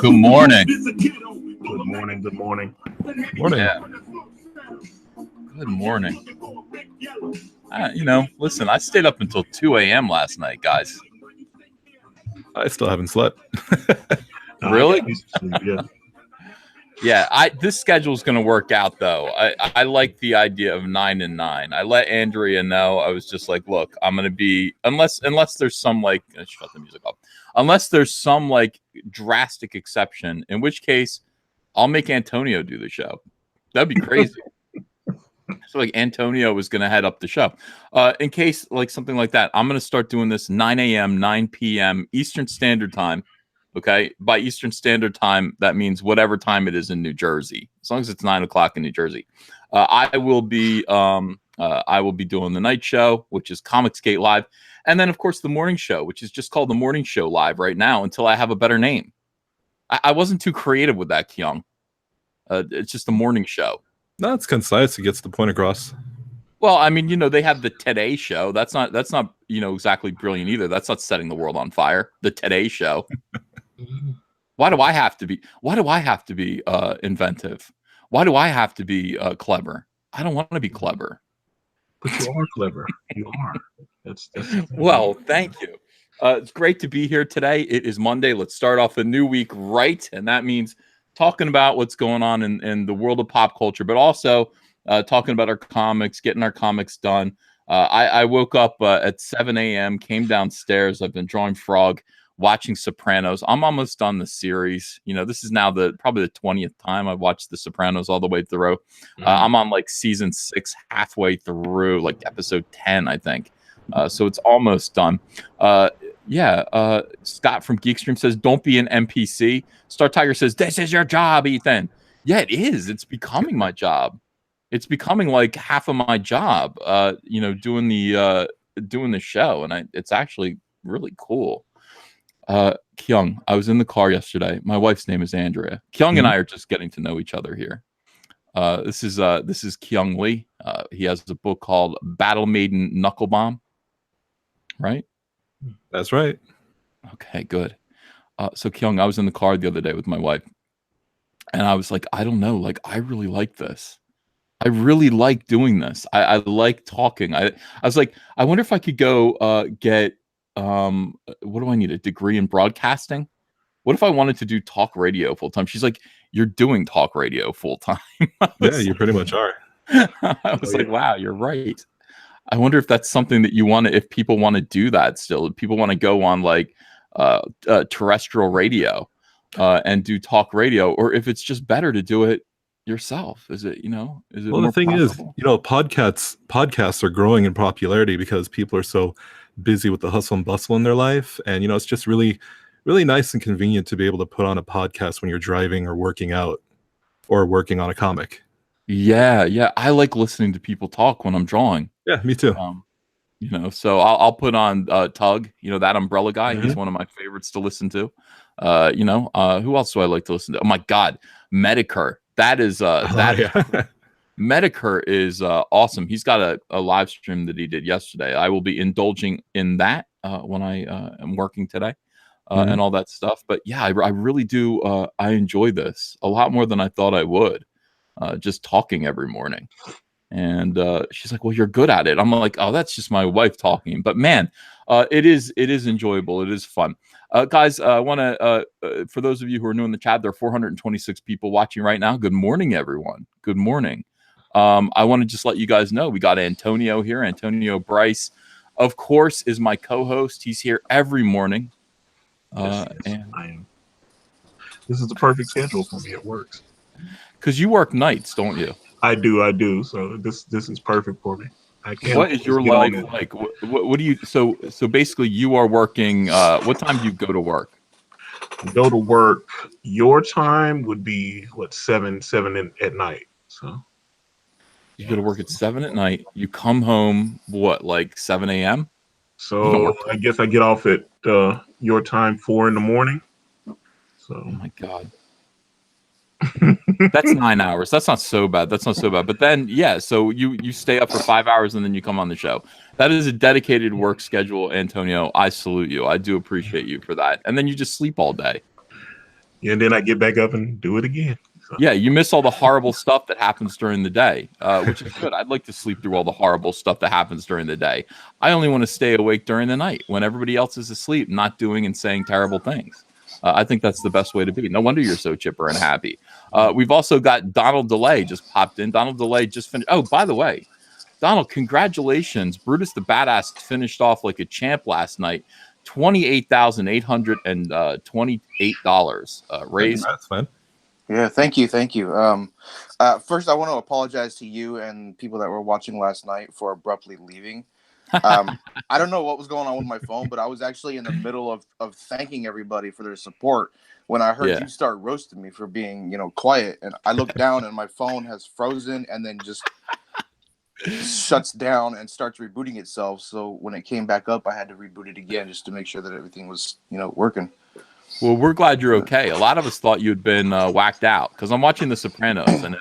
Good morning. Good morning. Good morning. Morning. Yeah. Good morning. Listen, I stayed up until 2 a.m. last night, guys. I still haven't slept. Really? Yeah. Yeah, this schedule is going to work out, though. I like the idea of 9 and 9. I let Andrea know. I was just like, look, I'm going to be, unless there's some, like, shut the music off. Unless there's some, like, drastic exception, in which case I'll make Antonio do the show. That'd be crazy. So, like, Antonio was going to head up the show. In case, like, something like that, I'm going to start doing this 9 a.m., 9 p.m. Eastern Standard Time. Okay, by Eastern Standard Time, that means whatever time it is in New Jersey. As long as it's 9 o'clock in New Jersey, I will be doing the night show, which is Comicsgate Live, and then of course the morning show, which is just called the Morning Show Live right now until I have a better name. I wasn't too creative with that, Hyung. It's just the morning show. No, it's concise. It gets the point across. Well, I mean, they have the Today Show. That's not exactly brilliant either. That's not setting the world on fire. The Today Show. Why do I have to be inventive? Why do I have to be clever? I don't want to be clever. But you are clever. You are. That's well, thank you. It's great to be here today. It is Monday. Let's start off a new week right. And that means talking about what's going on in the world of pop culture, but also talking about our comics, getting our comics done. I woke up at 7 a.m., came downstairs. I've been drawing Frog, watching Sopranos. I'm almost done the series. This is now probably the 20th time I've watched the Sopranos all the way through. I'm on like season 6, halfway through, like episode 10, I think. So it's almost done. Scott from Geekstream says, don't be an NPC. Star Tiger says, this is your job, Ethan. Yeah, it is. It's becoming my job. It's becoming like half of my job, doing the show. And it's actually really cool. Hyung, I was in the car yesterday. My wife's name is Andrea. Hyung and I are just getting to know each other here. This is Hyung Lee. He has a book called Battle Maiden Knuckle Bomb. Right? That's right. Okay, good. So Hyung, I was in the car the other day with my wife, and I was like, I don't know, like I really like this. I really like doing this. I like talking. I was like, I wonder if I could go get what do I need? A degree in broadcasting? What if I wanted to do talk radio full time? She's like, you're doing talk radio full time. Yeah, you pretty much are. I was like, wow, you're right. I wonder if that's something that if people want to do that still. If people want to go on like terrestrial radio and do talk radio, or if it's just better to do it yourself. Is it well, the thing possible? Is, podcasts are growing in popularity because people are so busy with the hustle and bustle in their life, and it's just really nice and convenient to be able to put on a podcast when you're driving or working out or working on a comic. Yeah, I like listening to people talk when I'm drawing. Yeah, me too. So I'll put on Tug, that umbrella guy. He's one of my favorites to listen to. Who else do I like to listen to? Oh my God, Medicare. That is Medicare is awesome. He's got a live stream that he did yesterday. I will be indulging in that when I am working today and all that stuff. But yeah, I really do. I enjoy this a lot more than I thought I would. Just talking every morning. And she's like, well, you're good at it. I'm like, oh, that's just my wife talking. But man, it is enjoyable. It is fun. Guys, I want to, for those of you who are new in the chat, there are 426 people watching right now. Good morning, everyone. Good morning. I want to just let you guys know we got Antonio here. Antonio Bryce, of course, is my co-host. He's here every morning. Yes, And I am. This is the perfect schedule for me. It works. because you work nights, don't you? I do. So this is perfect for me. I can't. What is your life like? What do you? So basically, you are working. What time do you go to work? Go to work. Your time would be what, 7 at night. So You go to work at 7 at night. You come home what, like 7 a.m.? so I guess I get off at your time 4 in the morning. So Oh my god. That's 9 hours. That's not so bad. But then, yeah, so you stay up for 5 hours and then you come on the show. That is a dedicated work schedule, Antonio. I salute you. I do appreciate you for that. And then you just sleep all day. and then I get back up and do it again. So. Yeah, you miss all the horrible stuff that happens during the day, which is good. I'd like to sleep through all the horrible stuff that happens during the day. I only want to stay awake during the night when everybody else is asleep, not doing and saying terrible things. I think that's the best way to be. No wonder you're so chipper and happy. We've also got Donald DeLay just popped in. Donald DeLay just finished. Oh, by the way, Donald, congratulations. Brutus the Badass finished off like a champ last night. $28,828 raised. Congrats, man. Yeah, thank you. First, I want to apologize to you and people that were watching last night for abruptly leaving. I don't know what was going on with my phone, but I was actually in the middle of thanking everybody for their support when I heard you start roasting me for being, quiet. And I looked down and my phone has frozen and then just shuts down and starts rebooting itself. So when it came back up, I had to reboot it again just to make sure that everything was, working. Well, we're glad you're okay. A lot of us thought you'd been whacked out because I'm watching The Sopranos, and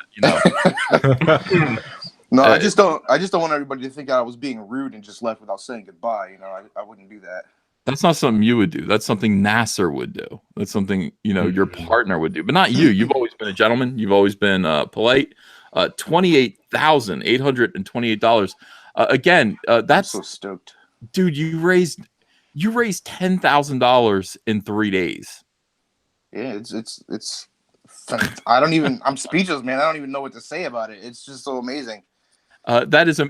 No, I just don't want everybody to think I was being rude and just left without saying goodbye. I wouldn't do that. That's not something you would do. That's something Nasser would do. That's something your partner would do, but not you. You've always been a gentleman. You've always been polite. $28,828. Again, that's I'm so stoked, dude. You raised $10,000 in 3 days. Yeah, it's. I'm speechless, man. I don't even know what to say about it. It's just so amazing. That is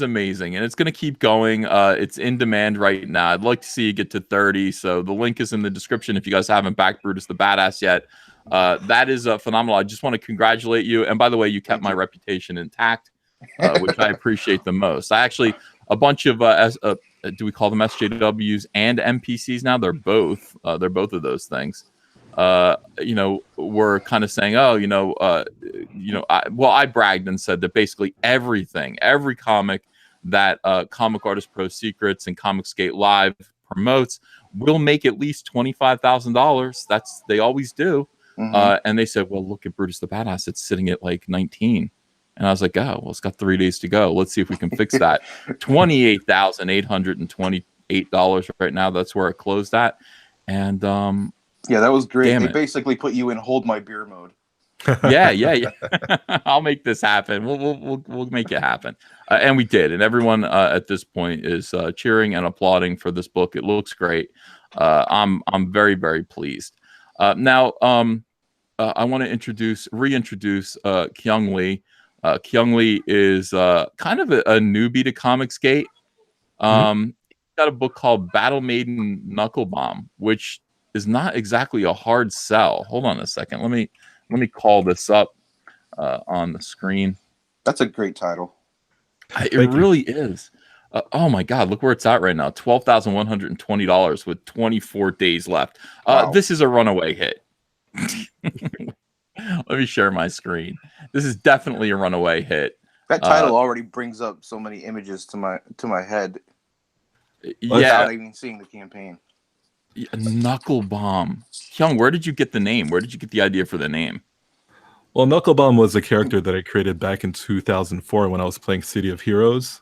amazing, and it's going to keep going. It's in demand right now. I'd like to see you get to 30. So the link is in the description if you guys haven't backed Brutus the Badass yet. That is phenomenal. I just want to congratulate you. And by the way, you kept my reputation intact, which I appreciate the most. I actually a bunch of do we call them SJWs and NPCs now? They're both of those things. We're kind of saying, I bragged and said that basically every comic that Comic Artist Pro Secrets and Comicsgate Live promotes will make at least $25,000. They always do. And they said, well, look at Brutus the Badass. It's sitting at like 19. And I was like, oh, well, it's got 3 days to go. Let's see if we can fix that. $28,828 right now. That's where it closed at. And yeah, that was great. They basically put you in hold my beer mode. Yeah. I'll make this happen. We'll make it happen. And we did. And everyone at this point is cheering and applauding for this book. It looks great. I'm very, very pleased. Now, I want to reintroduce Hyung Lee. Hyung Lee is kind of a newbie to Comicsgate. He's got a book called Battle Maiden Knuckle Bomb, which is not exactly a hard sell. Hold on a second. Let me call this up on the screen. That's a great title. It really is. Oh my God! Look where it's at right now. $12,120 with 24 days left. Wow. This is a runaway hit. Let me share my screen. This is definitely a runaway hit. That title already brings up so many images to my head. Yeah, without even seeing the campaign. Knuckle Bomb. Hyung, where did you get the name? Where did you get the idea for the name? Well, Knuckle Bomb was a character that I created back in 2004 when I was playing City of Heroes.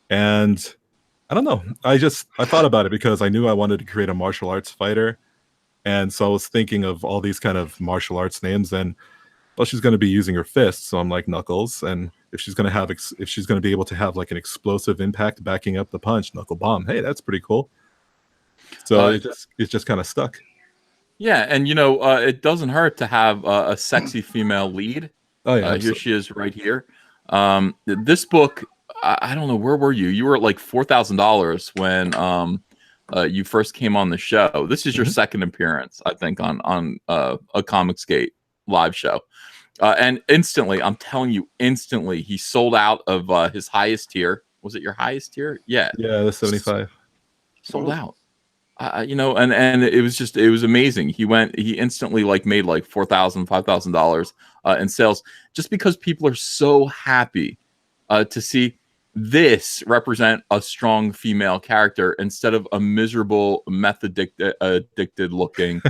And I don't know. I thought about it because I knew I wanted to create a martial arts fighter. And so I was thinking of all these kind of martial arts names, and well, she's going to be using her fists, so I'm like Knuckles. And if she's going to be able to have like an explosive impact backing up the punch, Knuckle Bomb. Hey, that's pretty cool. So it's just kind of stuck. Yeah, and it doesn't hurt to have a sexy female lead. Oh yeah, here she is right here. This book, I don't know, where were you? You were at like $4,000 when you first came on the show. This is your second appearance, I think, on a Comicsgate live show. And instantly, I'm telling you, he sold out of his highest tier. Was it your highest tier? Yeah. Yeah, the 75. Sold out. And it was amazing. He instantly made like $4,000, $5,000 in sales, just because people are so happy to see this represent a strong female character instead of a miserable meth addicted looking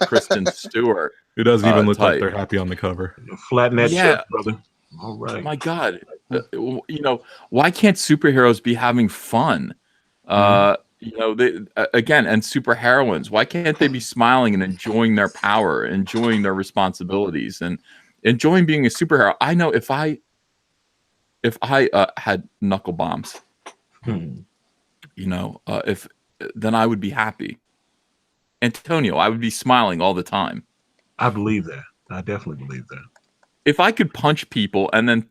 Kristen Stewart. Who doesn't even look type. like they're happy on the cover. Flatten that shirt, brother. All right. My God, why can't superheroes be having fun? They, again, and super heroines, why can't they be smiling and enjoying their power, enjoying their responsibilities, and enjoying being a superhero? I know if I had knuckle bombs, if then I would be happy. Antonio, I would be smiling all the time. I believe that. I definitely believe that. If I could punch people and then,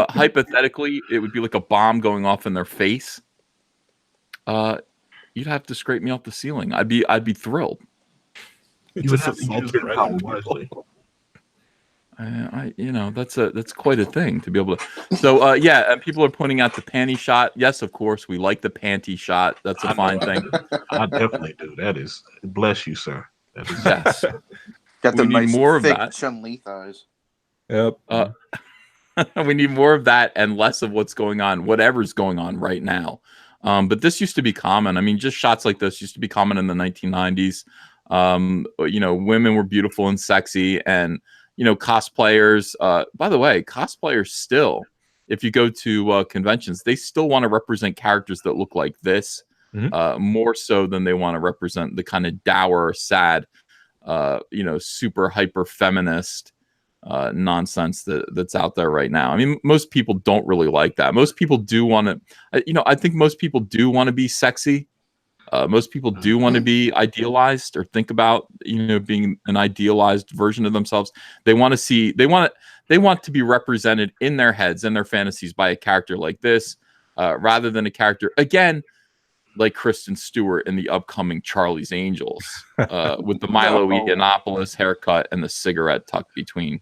hypothetically, it would be like a bomb going off in their face. You'd have to scrape me off the ceiling. I'd be thrilled. You would have to use that power wisely. That's quite a thing to be able to. So and people are pointing out the panty shot. Yes, of course, we like the panty shot. That's a fine thing. I definitely do. That is, bless you, sir. That is, yes. Got the nice more thick of that. Chun-Li thighs. Yep. We need more of that and less of what's going on, whatever's going on right now. But this used to be common. I mean, just shots like this used to be common in the 1990s. Women were beautiful and sexy, and cosplayers. By the way, cosplayers still, if you go to conventions, they still want to represent characters that look like this, more so than they want to represent the kind of dour, sad, super hyper feminist nonsense that's out there right now. I mean, most people don't really like that. Most people do want to, I think most people do want to be sexy. Most people do want to be idealized or think about, being an idealized version of themselves. They want to be represented in their heads and their fantasies by a character like this, rather than a character, again, like Kristen Stewart in the upcoming Charlie's Angels, with the Milo Yiannopoulos haircut and the cigarette tucked between,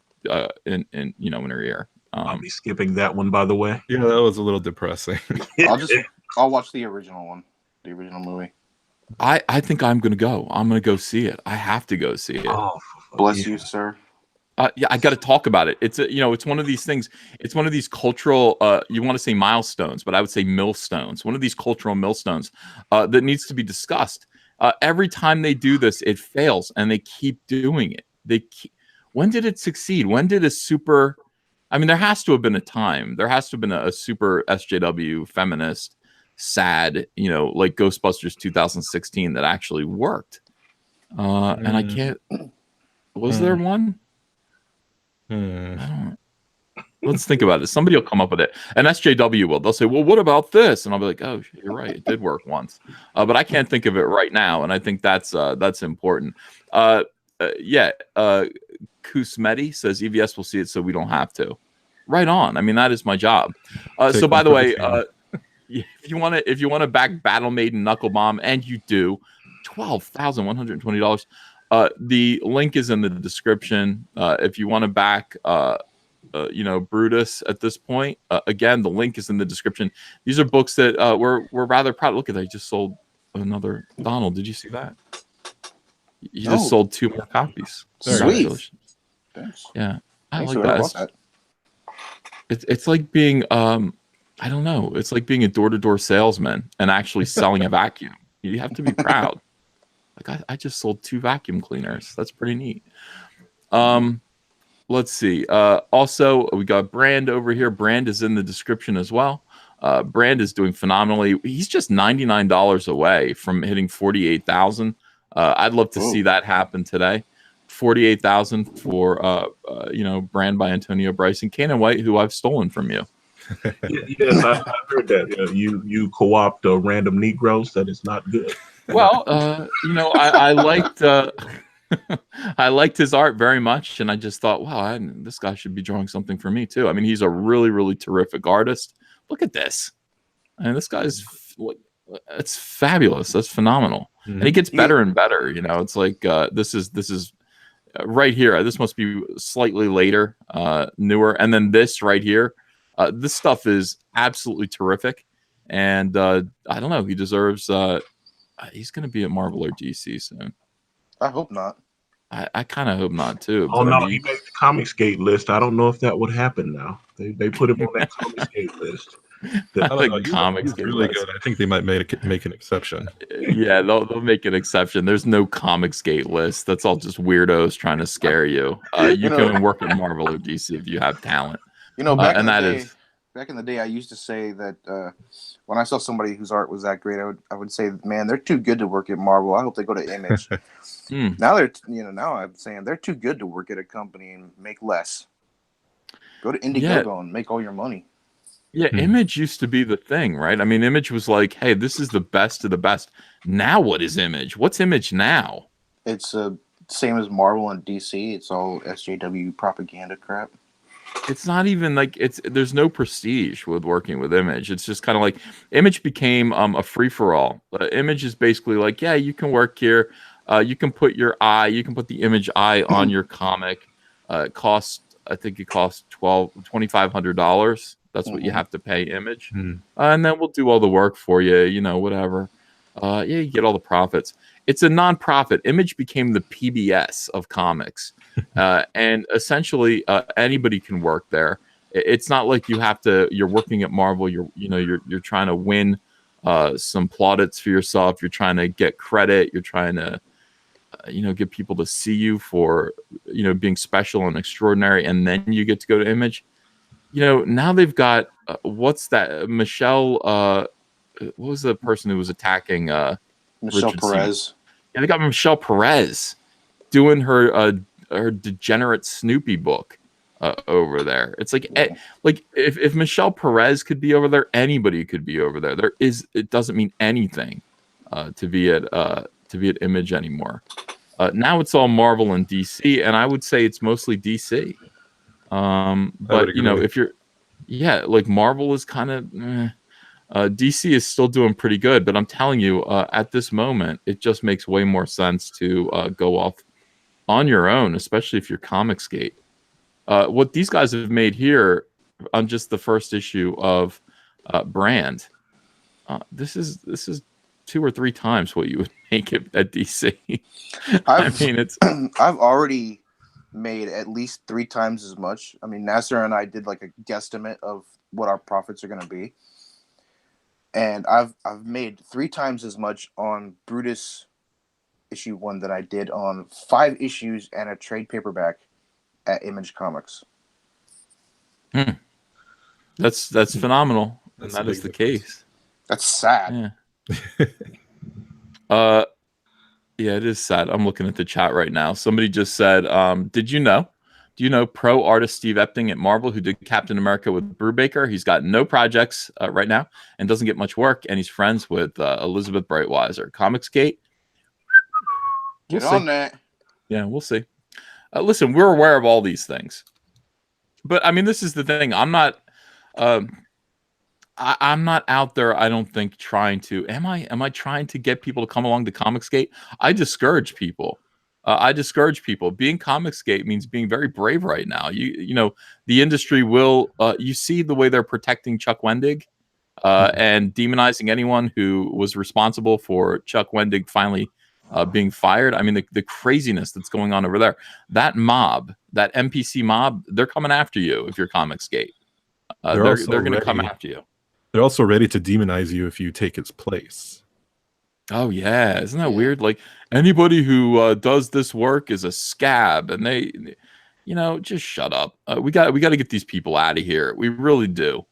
in her ear. I'll be skipping that one, by the way. Yeah, that was a little depressing. I'll watch the original one, the original movie. I think I'm gonna go. I'm gonna go see it. I have to go see it. Oh, bless you, sir. Yeah, I got to talk about it. It's it's one of these things. It's one of these cultural, you want to say milestones, but I would say millstones. One of these cultural millstones that needs to be discussed. Every time they do this, it fails, and they keep doing it. When did it succeed? When did a super? I mean, there has to have been a time. There has to have been a super SJW feminist, sad, like Ghostbusters 2016 that actually worked. And I can't. Was there one? Let's think about it. Somebody will come up with it. And SJW will. They'll say, well, what about this? And I'll be like, oh, you're right. It did work once. But I can't think of it right now. And I think that's important. Kusmeti says EVS will see it so we don't have to. Right on. I mean, that is my job. So by the way, if you want to back Battle Maiden Knuckle Bomb, and you do, $12,120. The link is in the description. If you want to back, Brutus at this point, again, the link is in the description. These are books that we're rather proud. Look at that. I just sold another. Donald, did you see that? You just sold 2 more copies. Sweet. Thanks. Yeah. I Thanks like that. It's like being, I don't know. It's like being a door-to-door salesman and actually selling a vacuum. You have to be proud. Like I just sold 2 vacuum cleaners. That's pretty neat. Let's see. Also, we got Brand over here. Brand is in the description as well. Brand is doing phenomenally. He's just $99 away from hitting 48,000. I'd love to see that happen today. 48,000 for Brand by Antonio Bryce and Kanan White, who I've stolen from you. Yes, I heard that. You co-opt random Negroes. That is not good. Well, I liked I liked his art very much, and I just thought, wow, this guy should be drawing something for me too. I mean, he's a really, really terrific artist. Look at this. And this guy's it's fabulous. That's phenomenal. Mhm. And he gets better and better. It's like this is right here. This must be slightly later, newer, and then this right here. This stuff is absolutely terrific, and I don't know. He deserves. He's going to be at Marvel or DC soon. I hope not. I kind of hope not too. Oh no, he made the Comicsgate list. I don't know if that would happen now. They put him on that Comicsgate list. Comics really good. I think they might make an exception. Yeah, they'll make an exception. There's no Comicsgate list. That's all just weirdos trying to scare you. You can work at Marvel or DC if you have talent. Back in the day, I used to say that when I saw somebody whose art was that great, I would say, man, they're too good to work at Marvel. I hope they go to Image. Now now I'm saying they're too good to work at a company and make less. Go to Indiegogo and make all your money. Yeah, Image used to be the thing, right? I mean, Image was like, hey, this is the best of the best. Now what is Image? What's Image now? It's same as Marvel and DC. It's all SJW propaganda crap. It's not even like there's no prestige with working with Image. It's just kind of like Image became a free-for-all. Image is basically like, yeah, you can work here. You can put the Image eye on your comic. I think it costs $2,500. That's what you have to pay Image. And then we'll do all the work for you, whatever. You get all the profits. It's a non-profit. Image became the PBS of comics. And essentially anybody can work there. It's not like you're working at Marvel, you're trying to win some plaudits for yourself, you're trying to get credit, you're trying to get people to see you for being special and extraordinary, and then you get to go to Image. Now they've got what's that? Michelle what was the person who was attacking Michelle Richard Perez? Yeah, they got Michelle Perez doing her degenerate Snoopy book over there. It's like if Michelle Perez could be over there, anybody could be over there. It doesn't mean anything to be at Image anymore. Now it's all Marvel and DC, and I would say it's mostly DC. But if you're like Marvel is kind of DC is still doing pretty good, but I'm telling you, at this moment, it just makes way more sense to go off on your own, especially if you're Comicsgate. What these guys have made here on just the first issue of Brand, this is 2 or 3 times what you would make it at DC. I've already made at least 3 times as much. I mean, Nasser and I did like a guesstimate of what our profits are going to be, and I've made 3 times as much on Brutus issue 1 that I did on 5 issues and a trade paperback at Image Comics. That's phenomenal, and that is the case. That's sad. Yeah. Yeah, it is sad. I'm looking at the chat right now. Somebody just said, do you know pro artist Steve Epting at Marvel, who did Captain America with Brubaker? He's got no projects right now and doesn't get much work, and he's friends with Elizabeth Breitweiser. Comicsgate. Get on that. Yeah, we'll see. Listen, we're aware of all these things. But, I mean, this is the thing. I'm not out there, I don't think, trying to... Am I trying to get people to come along to Comicsgate? I discourage people. Being Comicsgate means being very brave right now. The industry will... you see the way they're protecting Chuck Wendig and demonizing anyone who was responsible for Chuck Wendig finally being fired. I mean, the craziness that's going on over there. That mob, that NPC mob, they're coming after you if you're Comicsgate. They're going to come after you. They're also ready to demonize you if you take its place. Oh yeah, isn't that weird? Like anybody who does this work is a scab, and they, just shut up. We got to get these people out of here. We really do.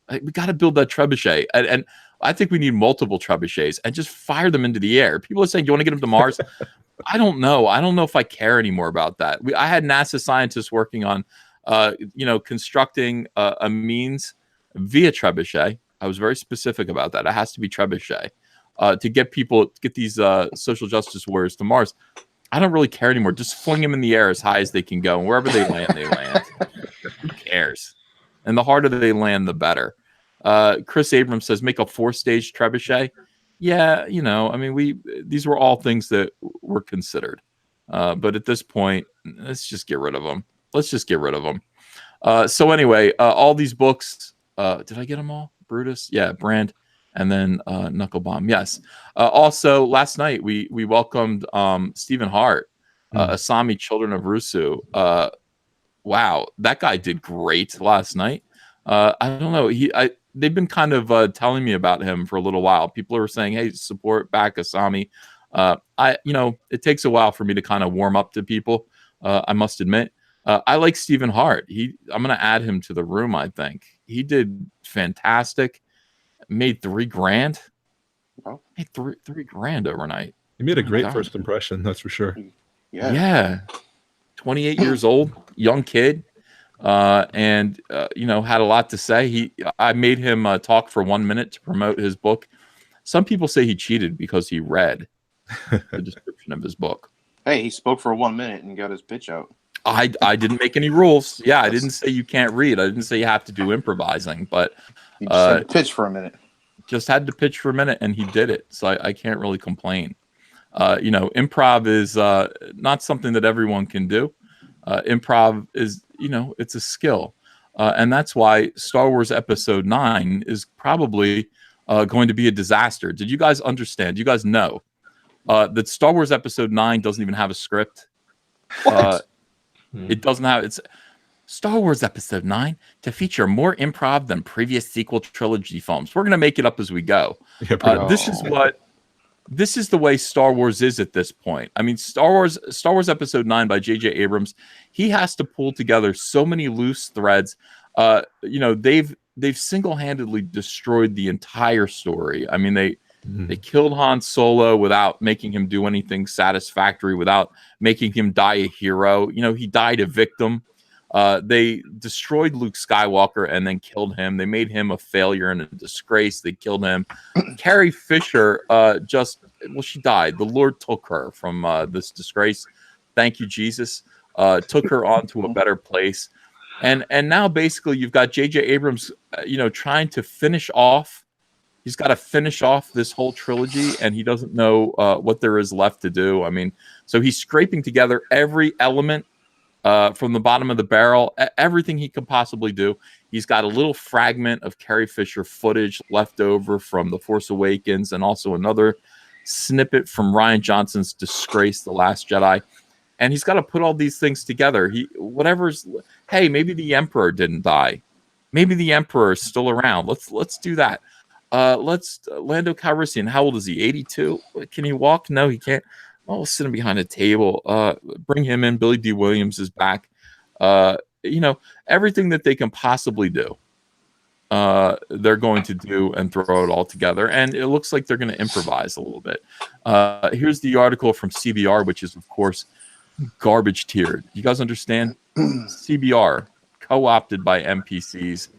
We got to build that trebuchet, and I think we need multiple trebuchets and just fire them into the air. People are saying, "You want to get them to Mars?" I don't know. I don't know if I care anymore about that. I had NASA scientists working on, constructing a means via trebuchet. I was very specific about that. It has to be trebuchet. to get these social justice warriors to Mars. I don't really care anymore. Just fling them in the air as high as they can go, and wherever they land, they land. Who cares? And the harder they land, the better. Chris Abrams says, make a 4-stage trebuchet. Yeah, I mean, these were all things that were considered. But at this point, let's just get rid of them. So anyway, all these books, did I get them all? Brutus? Yeah, Brand. And then Knuckle Bomb. Yes. Also, last night, we welcomed Stephen Hart, Asami Children of Rusu. Wow, that guy did great last night. I don't know. They've been kind of telling me about him for a little while. People are saying, hey, support back Asami. It takes a while for me to kind of warm up to people. I must admit. I like Stephen Hart. I'm going to add him to the room. I think he did fantastic. Made $3,000. Wow. Made $3,000 overnight. He made a great first impression, that's for sure. Yeah. 28 years old, young kid, and had a lot to say. I made him talk for 1 minute to promote his book. Some people say he cheated because he read the description of his book. Hey, he spoke for 1 minute and got his pitch out. I didn't make any rules. Yeah, I didn't say you can't read. I didn't say you have to do improvising, but you just had to pitch for a minute. Just had to pitch for a minute, and he did it. So I can't really complain. Improv is not something that everyone can do. Improv is, it's a skill. And that's why Star Wars Episode 9 is probably going to be a disaster. Did you guys understand? You guys know that Star Wars Episode 9 doesn't even have a script. It doesn't have... It's Star Wars Episode 9 to feature more improv than previous sequel trilogy films. We're going to make it up as we go. This is the way Star Wars is at this point. I mean, Star Wars Episode 9 by J.J. Abrams, he has to pull together so many loose threads. They've single-handedly destroyed the entire story. I mean, they killed Han Solo without making him do anything satisfactory, without making him die a hero. He died a victim. They destroyed Luke Skywalker and then killed him. They made him a failure and a disgrace. They killed him. Carrie Fisher she died. The Lord took her from this disgrace. Thank you, Jesus. Took her on to a better place. And now basically you've got J.J. Abrams, trying to finish off. He's got to finish off this whole trilogy, and he doesn't know what there is left to do. I mean, so he's scraping together every element from the bottom of the barrel, everything he can possibly do. He's got a little fragment of Carrie Fisher footage left over from The Force Awakens, and also another snippet from Rian Johnson's Disgrace, The Last Jedi. And he's got to put all these things together. Hey, maybe the Emperor didn't die. Maybe the Emperor is still around. Let's do that. Lando Calrissian, how old is he? 82? Can he walk? No, he can't. Oh, sit him behind a table. Bring him in. Billy D. Williams is back. Everything that they can possibly do, they're going to do and throw it all together. And it looks like they're going to improvise a little bit. Here's the article from CBR, which is, of course, garbage tiered. You guys understand? CBR, co-opted by NPCs.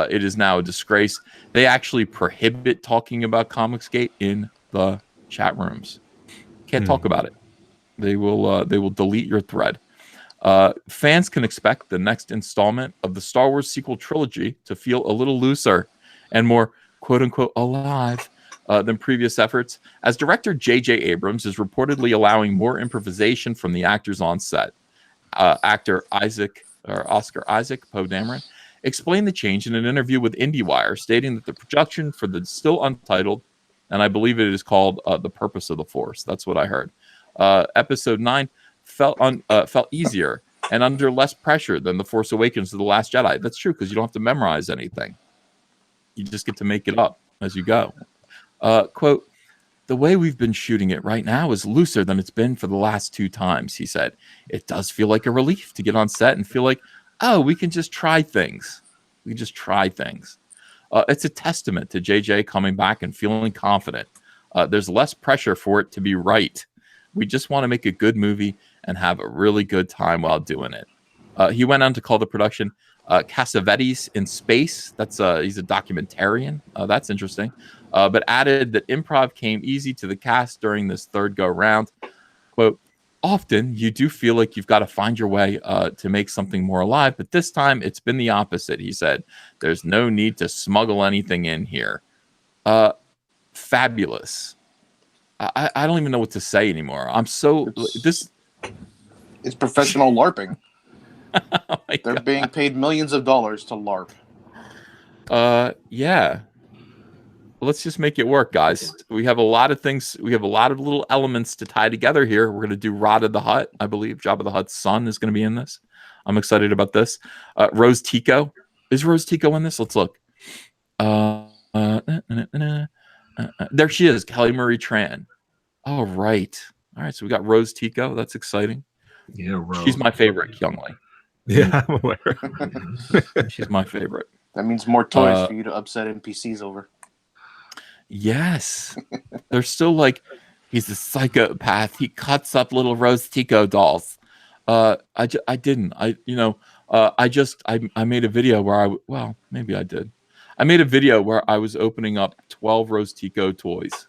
It is now a disgrace. They actually prohibit talking about Comicsgate in the chat rooms. Can't talk about it. They will delete your thread. Fans can expect the next installment of the Star Wars sequel trilogy to feel a little looser and more quote-unquote alive than previous efforts, as director J.J. Abrams is reportedly allowing more improvisation from the actors on set. Actor Oscar Isaac, Poe Dameron, explained the change in an interview with IndieWire, stating that the production for the still untitled, and I believe it is called The Purpose of the Force. That's what I heard. Episode 9 felt easier and under less pressure than The Force Awakens or The Last Jedi. That's true, because you don't have to memorize anything. You just get to make it up as you go. Quote, "The way we've been shooting it right now is looser than it's been for the last 2 times," he said. "It does feel like a relief to get on set and feel like, oh, we can just try things. It's a testament to JJ coming back and feeling confident. There's less pressure for it to be right. We just want to make a good movie and have a really good time while doing it." He went on to call the production Cassavetes in Space. That's he's a documentarian. That's interesting. but added that improv came easy to the cast during this third go round. Quote, often you do feel like you've got to find your way to make something more alive, but this time it's been the opposite, he said. There's no need to smuggle anything in here. Fabulous. I don't even know what to say anymore. It's professional LARPing. Oh They're being paid millions of dollars to LARP. Yeah. Let's just make it work, guys. We have a lot of things. We have a lot of little elements to tie together here. We're going to do Rod of the Hutt, I believe. Jabba the Hutt's son is going to be in this. I'm excited about this. Rose Tico. Is Rose Tico in this? Let's look. There she is, Kelly Marie Tran. All right. All right, so we got Rose Tico. That's exciting. Yeah, Rose. She's my favorite, Hyungly. Yeah, I'm aware. She's my favorite. That means more toys for you to upset NPCs over. Yes. They're still like, he's a psychopath. He cuts up little Rose Tico dolls. I made a video where maybe I did. I made a video where I was opening up 12 Rose Tico toys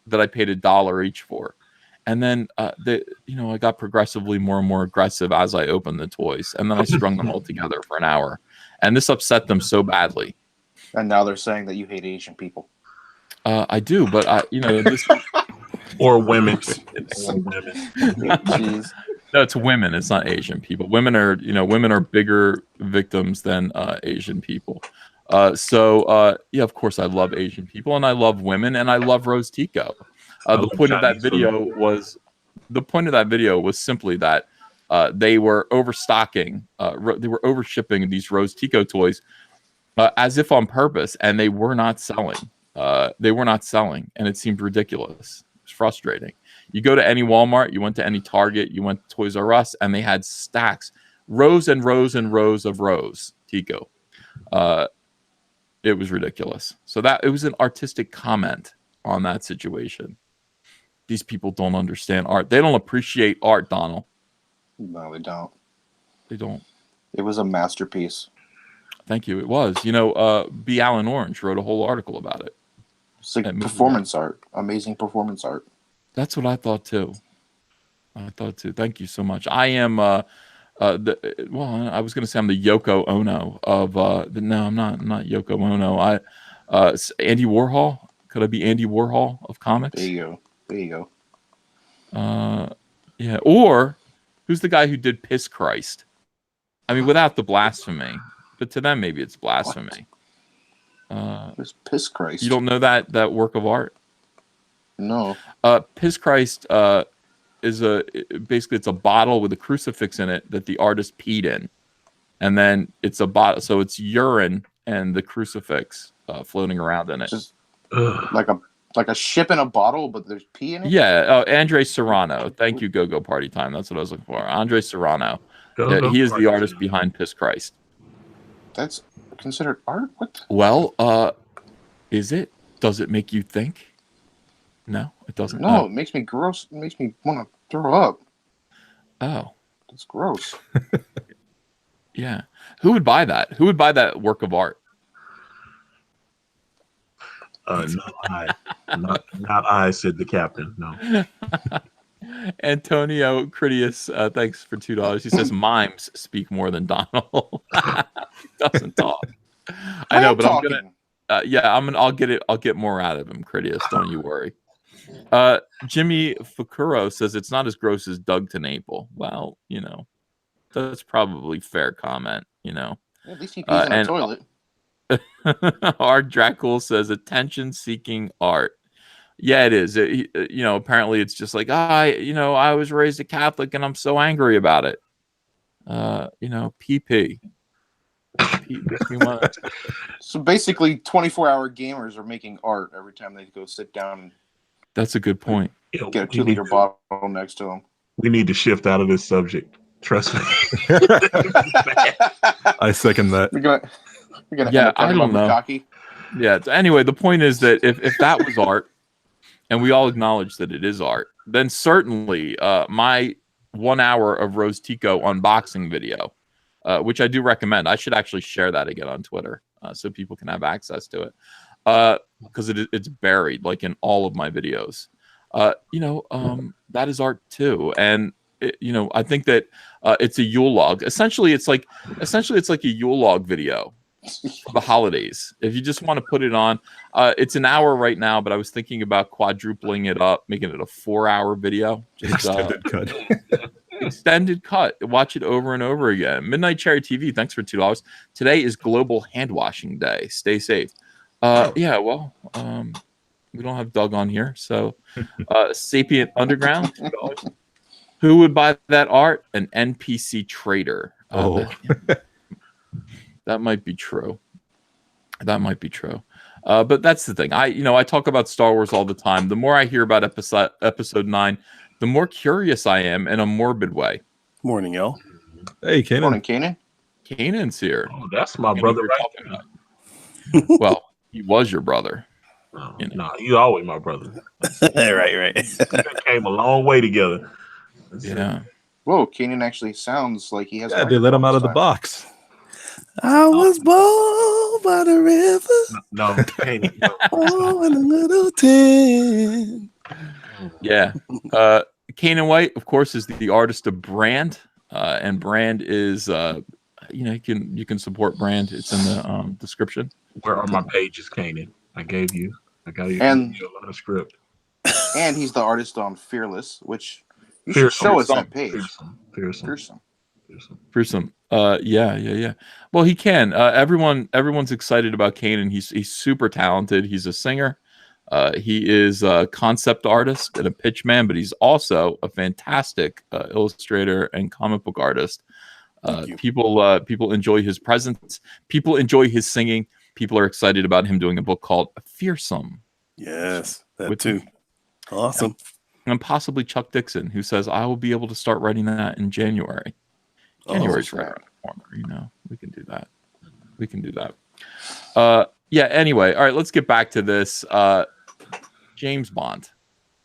that I paid $1 each for. And then, I got progressively more and more aggressive as I opened the toys. And then I strung them all together for an hour. And this upset them so badly. And now they're saying that you hate Asian people. I do, but this or women. Jeez. No, it's women. It's not Asian people. Women are bigger victims than Asian people. Of course, I love Asian people and I love women and I love Rose Tico. The point of that video was simply that they were overstocking. They were overshipping these Rose Tico toys as if on purpose, and they were not selling. And it seemed ridiculous. It was frustrating. You go to any Walmart, you went to any Target, you went to Toys R Us, and they had stacks, rows and rows and rows of Rose Tico. It was ridiculous. So it was an artistic comment on that situation. These people don't understand art. They don't appreciate art, Donald. No, they don't. They don't. It was a masterpiece. Thank you. It was. B. Allen Orange wrote a whole article about it. It's like performance art. Amazing performance art. That's what I thought too. Thank you so much. I am I was going to say I'm the Yoko Ono of no, I'm not Yoko Ono. Andy Warhol. Could I be Andy Warhol of comics? There you go. Yeah. Or who's the guy who did Piss Christ? I mean, without the blasphemy, but to them maybe it's blasphemy. There's Piss Christ. You don't know that work of art? No. Piss Christ is basically it's a bottle with a crucifix in it that the artist peed in, and then it's a bottle, so it's urine and the crucifix floating around in it. Just like a ship in a bottle, but there's pee in it. Yeah. Andre Serrano. Thank you, Go Party Time. That's what I was looking for. Andre Serrano. He is the artist behind Piss Christ. That's considered art? What? Well, is it? Does it make you think? No, it doesn't. No, it makes me gross. It makes me want to throw up. Oh. It's gross. Yeah. Who would buy that? Who would buy that work of art? Not I. Not I, said the captain. No. Antonio Critias, thanks for $2. He says mimes speak more than Donald. He doesn't talk. I know, but talking. I'm gonna. I'll get more out of him, Critias. Don't you worry. Jimmy Fukuro says it's not as gross as Doug TenNapel. Well, that's probably fair comment. At least he pees in the toilet. Art Dracul says attention-seeking art. Yeah, it is. Apparently it's just like I was raised a Catholic and I'm so angry about it. PP. So basically, 24-hour gamers are making art every time they go sit down. That's a good point. Get a 2-liter bottle next to them. We need to shift out of this subject. Trust me. I second that. We're gonna I don't know. Cocky. Yeah. Anyway, the point is that if that was art, and we all acknowledge that it is art, then certainly my 1 hour of Rose Tico unboxing video, which I do recommend. I should actually share that again on Twitter so people can have access to it. because it's buried like in all of my videos. That is art too, and I think that it's a Yule log. Essentially, it's like a Yule log video for the holidays. If you just want to put it on, it's an hour right now, but I was thinking about quadrupling it up, making it a 4-hour video. Just extended cut. Watch it over and over again. Midnight Cherry TV, thanks for $2. Today is Global Hand Washing Day. Stay safe. Yeah, well, we don't have Doug on here, so Sapient Underground. Who would buy that art? An NPC trader. That might be true. That might be true. But that's the thing. I talk about Star Wars all the time. The more I hear about episode 9, the more curious I am in a morbid way. Morning, y'all. Hey, Kanan. Morning, Kanan. Kanan's here. Oh, that's my brother right there. Well, he was your brother. No, you always my brother. right. We came a long way together. Yeah. Whoa, Kanan actually sounds like he has. Yeah, they let him out of the box. I was born by the river. No, Kanan. Oh, in a little tent. Yeah. Kanan White, of course, is the artist of Brand. And Brand is you can support Brand. It's in the description. Where are my pages, Kanan? I got you a lot of script. And he's the artist on Fearless, which you should show us that page. Fearsome. Yeah. Well, he can. Everyone's excited about Kanan. He's super talented. He's a singer. He is a concept artist and a pitch man, but he's also a fantastic illustrator and comic book artist. People enjoy his presence. People enjoy his singing. People are excited about him doing a book called Fearsome. Yes, that too. Awesome. And possibly Chuck Dixon, who says, I will be able to start writing that in January. January's right around the corner, we can do that. Yeah, anyway, all right, let's get back to this. James Bond.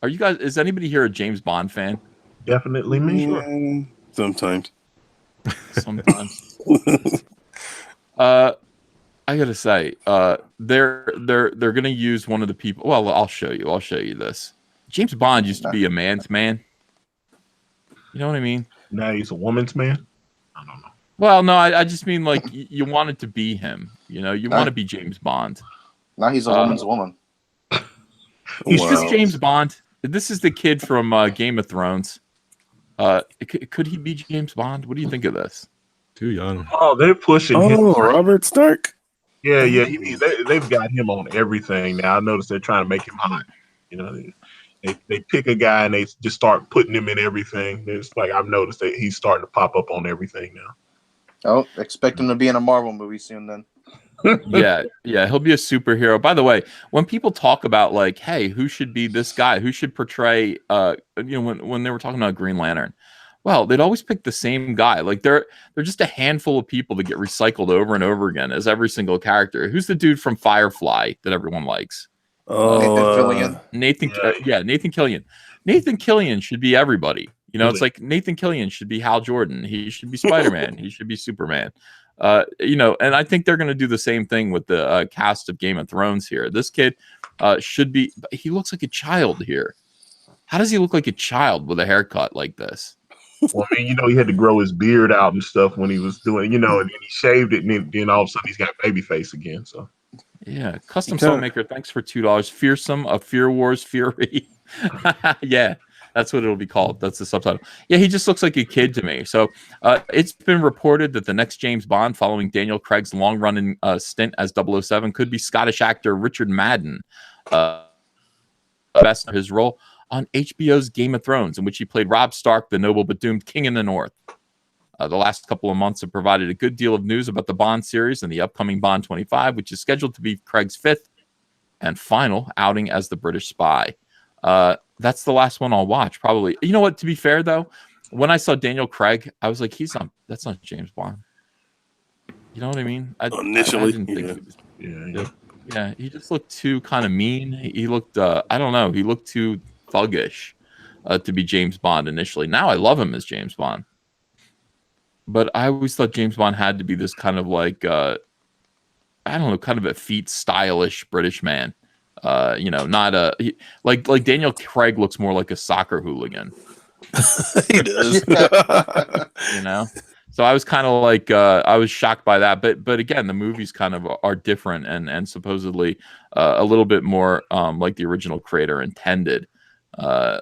Is anybody here a James Bond fan? Definitely me. Sure. Sometimes. I gotta say, they're gonna use one of the people. Well, I'll show you this. James Bond used to be a man's man. You know what I mean? Now he's a woman's man. I don't know. Well, no, I just mean like you wanted to be him. You want to be James Bond. Now he's a woman's woman. He's just James Bond. This is the kid from Game of Thrones. Could he be James Bond? What do you think of this? Too young. Oh, they're pushing him. Oh, Robert Stark. Yeah. They've got him on everything now. I noticed they're trying to make him hot. They pick a guy and they just start putting him in everything. It's like I've noticed that he's starting to pop up on everything now. Oh, expect him to be in a Marvel movie soon then. Yeah, he'll be a superhero. By the way, when people talk about like, hey, who should be this guy? Who should portray when they were talking about Green Lantern, well, they'd always pick the same guy. Like they're just a handful of people that get recycled over and over again as every single character. Who's the dude from Firefly that everyone likes? Nathan Killian. Nathan Killian should be everybody. It's like Nathan Killian should be Hal Jordan. He should be Spider-Man. He should be Superman. And I think they're going to do the same thing with the cast of Game of Thrones here. This kid should be. He looks like a child here. How does he look like a child with a haircut like this? Well, I mean, he had to grow his beard out and stuff when he was doing, and then he shaved it, and then all of a sudden he's got baby face again. So. Yeah, custom song maker. Thanks for $2. Fearsome, a Fear Wars Fury. Yeah, that's what it'll be called. That's the subtitle. Yeah, he just looks like a kid to me. So it's been reported that the next James Bond, following Daniel Craig's long-running stint as 007, could be Scottish actor Richard Madden, best of his role on HBO's Game of Thrones, in which he played Robb Stark, the noble but doomed king in the North. The last couple of months have provided a good deal of news about the Bond series and the upcoming Bond 25, which is scheduled to be Craig's 5th and final outing as the British spy. That's the last one I'll watch, probably. You know what? To be fair, though, when I saw Daniel Craig, I was like, that's not James Bond. You know what I mean? Initially, I didn't think he was. Yeah, he just looked too kind of mean. He looked, I don't know, he looked too thuggish to be James Bond initially. Now I love him as James Bond. But I always thought James Bond had to be this kind of like I don't know, kind of effete, stylish British man. Not like Daniel Craig looks more like a soccer hooligan. He does. So I was kind of like I was shocked by that, but again, the movies kind of are different and supposedly a little bit more like the original creator intended. So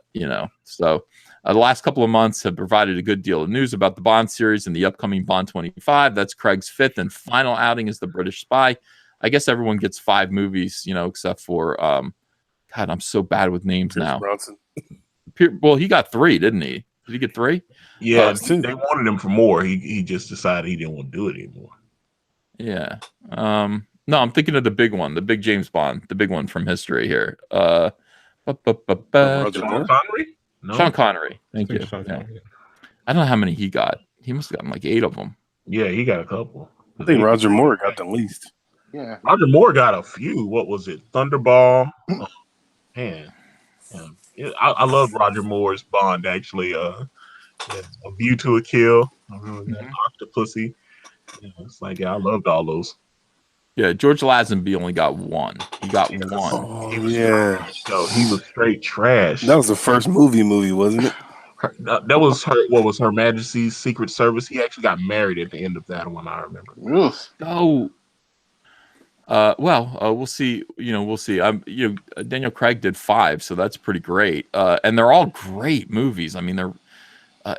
the last couple of months have provided a good deal of news about the Bond series and the upcoming Bond 25. That's Craig's fifth and final outing as the British spy. I guess everyone gets 5 movies, except for God, I'm so bad with names now. Bronson. Well, he got 3, didn't he? Did he get 3? Yeah, they wanted him for more. He just decided he didn't want to do it anymore. Yeah. No, I'm thinking of the big one, the big James Bond, the big one from history here. Sean Connery? No. Sean Connery. Thank you. Sean Connery. I don't know how many he got. He must have gotten like 8 of them. Yeah, he got a couple. I think Roger Moore got the least. Yeah. Roger Moore got a few. What was it? Thunderball. Oh, man. Yeah, I love Roger Moore's Bond, actually. A View to a Kill. I remember that. Octopussy. It's like, I loved all those. Yeah, George Lazenby only got 1. He got 1. Oh, He was yeah. trash, though. He was straight trash. That was the first movie, wasn't it? That was what was Her Majesty's Secret Service. He actually got married at the end of that one, I remember. Oof. Oh. We'll see. We'll see. Daniel Craig did 5, so that's pretty great. And they're all great movies. I mean, they're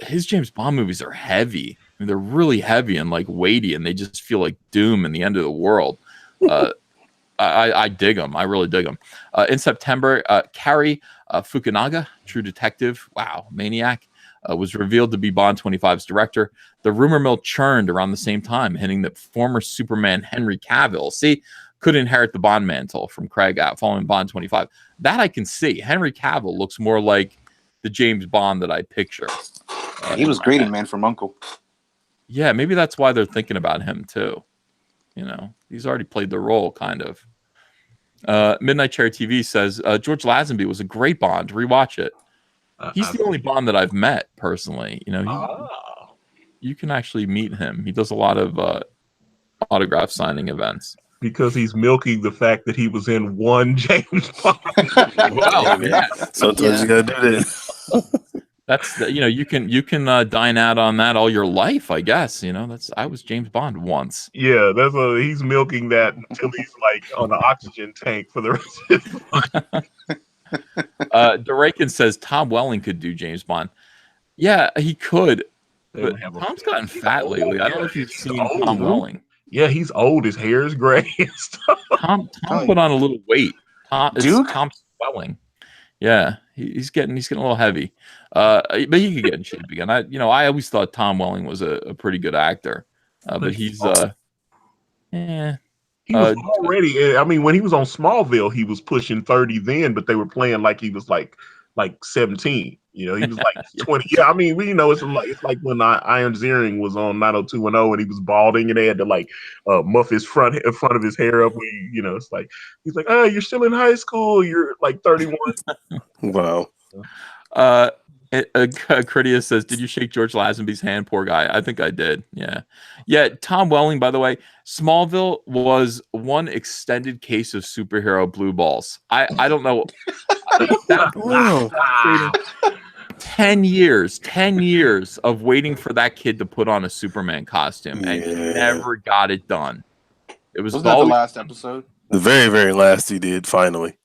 his James Bond movies are heavy. I mean, they're really heavy and like weighty, and they just feel like doom and the end of the world. I dig them. I really dig them. In September, Cary Fukunaga, True Detective, maniac, was revealed to be Bond 25's director. The rumor mill churned around the same time, hinting that former Superman Henry Cavill, could inherit the Bond mantle from Craig following Bond 25. That I can see. Henry Cavill looks more like the James Bond that I picture. He was great in Man from U.N.C.L.E. Yeah, maybe that's why they're thinking about him too. He's already played the role, kind of. Midnight Cherry TV says George Lazenby was a great Bond. Rewatch it. He's the only Bond that I've met personally. You can actually meet him. He does a lot of autograph signing events. Because he's milking the fact that he was in one James Bond. Yeah. Sometimes you gotta do that. That's you can dine out on that all your life, I guess. I was James Bond once. Yeah, he's milking that until he's like on the oxygen tank for the rest of his life. Durakin says Tom Welling could do James Bond. Yeah, he could. But Tom's gotten fat lately. I don't know if you've seen Tom Welling. Yeah, he's old. His hair is gray and stuff. Tom put on a little weight. Tom Welling. Yeah, he's getting a little heavy. But he could get in shape again. I always thought Tom Welling was a pretty good actor. But he's He was already. I mean, when he was on Smallville, he was pushing 30 then, but they were playing like he was like 17. He was like 20. Yeah, I mean, it's like when Iron Ziering was on 90210 and he was balding and they had to like muff his front of his hair up. It's like he's like, oh, you're still in high school. You're like 31. Wow. Critias says, did you shake George Lazenby's hand? Poor guy. I think I did. Yeah. Tom Welling, by the way, Smallville was one extended case of superhero blue balls. I don't know. Wow. 10 years of waiting for that kid to put on a Superman costume, and he never got it done. It was Wasn't that the last episode? The very, very last he did, finally.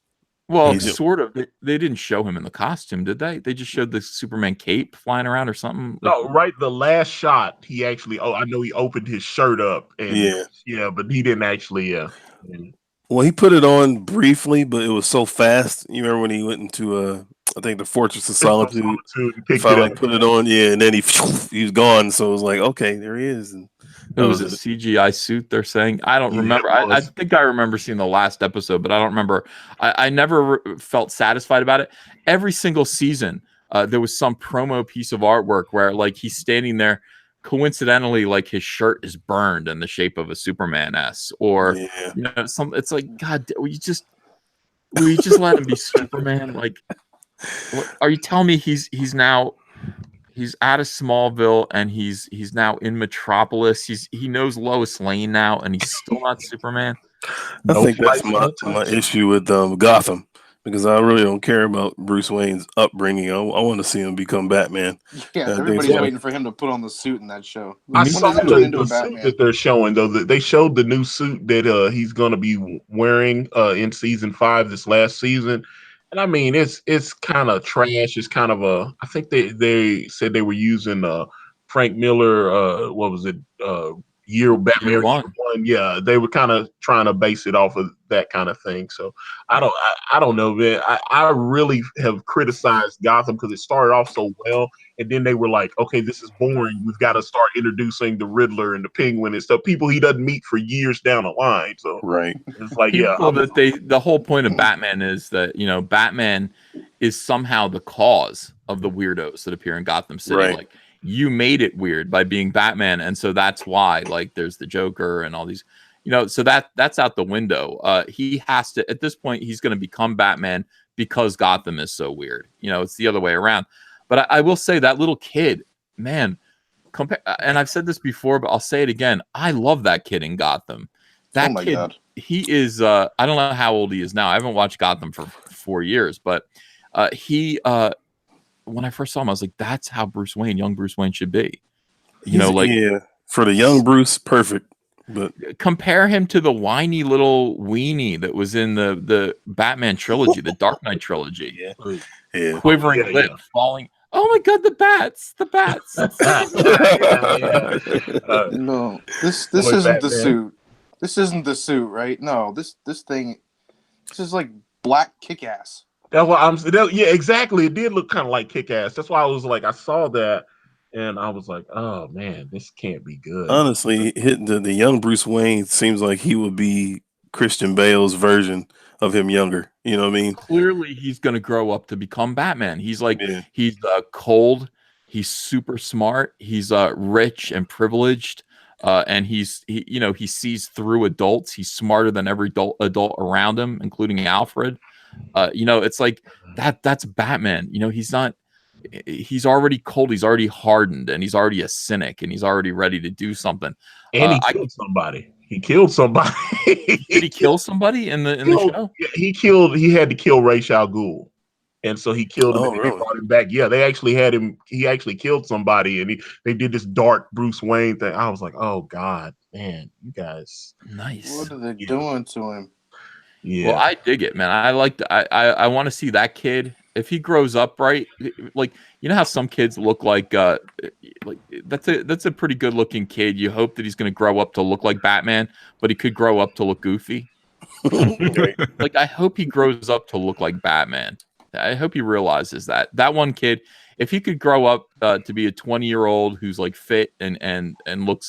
Well, sort of. They didn't show him in the costume, did they? They just showed the Superman cape flying around or something. No, right. The last shot, he actually. I know he opened his shirt up, and but he didn't actually. Well, he put it on briefly, but it was so fast. You remember when he went into I think the Fortress of Solitude. He finally put it on, and then he was gone. So it was like, okay, there he is. And it was a CGI suit, they're saying. I don't remember. I think I remember seeing the last episode, but I don't remember. I never felt satisfied about it. Every single season, there was some promo piece of artwork where like he's standing there. Coincidentally, like his shirt is burned in the shape of a Superman S, or it's like, God, will you just let him be Superman? Like, are you telling me he's out of Smallville and he's now in Metropolis? He knows Lois Lane now, and he's still not Superman. I think that's my issue with Gotham, because I really don't care about Bruce Wayne's upbringing. I want to see him become Batman. Yeah, everybody's waiting for him to put on the suit in that show. I saw the suit that they're showing, though. They showed the new suit that he's going to be wearing in season 5 this last season. And I mean, it's kind of trash. It's kind of I think they said they were using Frank Miller, what was it? Batman Year One. Yeah, they were kind of trying to base it off of that kind of thing. So I don't know, man. I really have criticized Gotham because it started off so well, and then they were like, okay, this is boring. We've got to start introducing the Riddler and the Penguin and stuff. People he doesn't meet for years down the line. So it's like, the whole point of Batman is that, you know, Batman is somehow the cause of the weirdos that appear in Gotham City. Right. Like, you made it weird by being Batman, and so that's why, like, there's the Joker and all these, you know, so that's out the window. He has to, at this point, he's going to become Batman because Gotham is so weird. You know, it's the other way around. But I will say that little kid, man, and I've said this before, but I'll say it again. I love that kid in Gotham. That kid, God. He is, I don't know how old he is now. I haven't watched Gotham for 4 years, but when I first saw him, I was like, that's how young Bruce Wayne should be. For the young Bruce, perfect. But compare him to the whiny little weenie that was in the Batman trilogy, the Dark Knight trilogy. Yeah. Quivering lip, falling. Oh my God, the bats. No, this isn't the suit. This isn't the suit, right? No, this is like Black Kick-Ass. That's what yeah, exactly. It did look kind of like Kick-Ass. That's why I was like, I saw that and I was like, oh man, this can't be good. Honestly, the young Bruce Wayne seems like he would be Christian Bale's version of him younger. You know what I mean? Clearly, he's going to grow up to become Batman. He's like, he's cold. He's super smart. He's rich and privileged. And he sees through adults. He's smarter than every adult around him, including Alfred. It's like that's Batman. You know, he's already cold. He's already hardened, and he's already a cynic, and he's already ready to do something. And he killed somebody. He killed somebody. Did he kill somebody in the show? He had to kill Ra's al Ghul. And so he killed him and really? they brought him back. Yeah, they actually had him. He actually killed somebody, and they did this dark Bruce Wayne thing. I was like, oh God, man, you guys. Nice. What are they doing to him? Yeah. Well, I dig it, man. I want to see that kid. If he grows up right, like, you know how some kids look like that's a pretty good looking kid. You hope that he's going to grow up to look like Batman, but he could grow up to look goofy. Like, I hope he grows up to look like Batman. I hope he realizes that one kid, if he could grow up to be a 20-year-old who's like fit and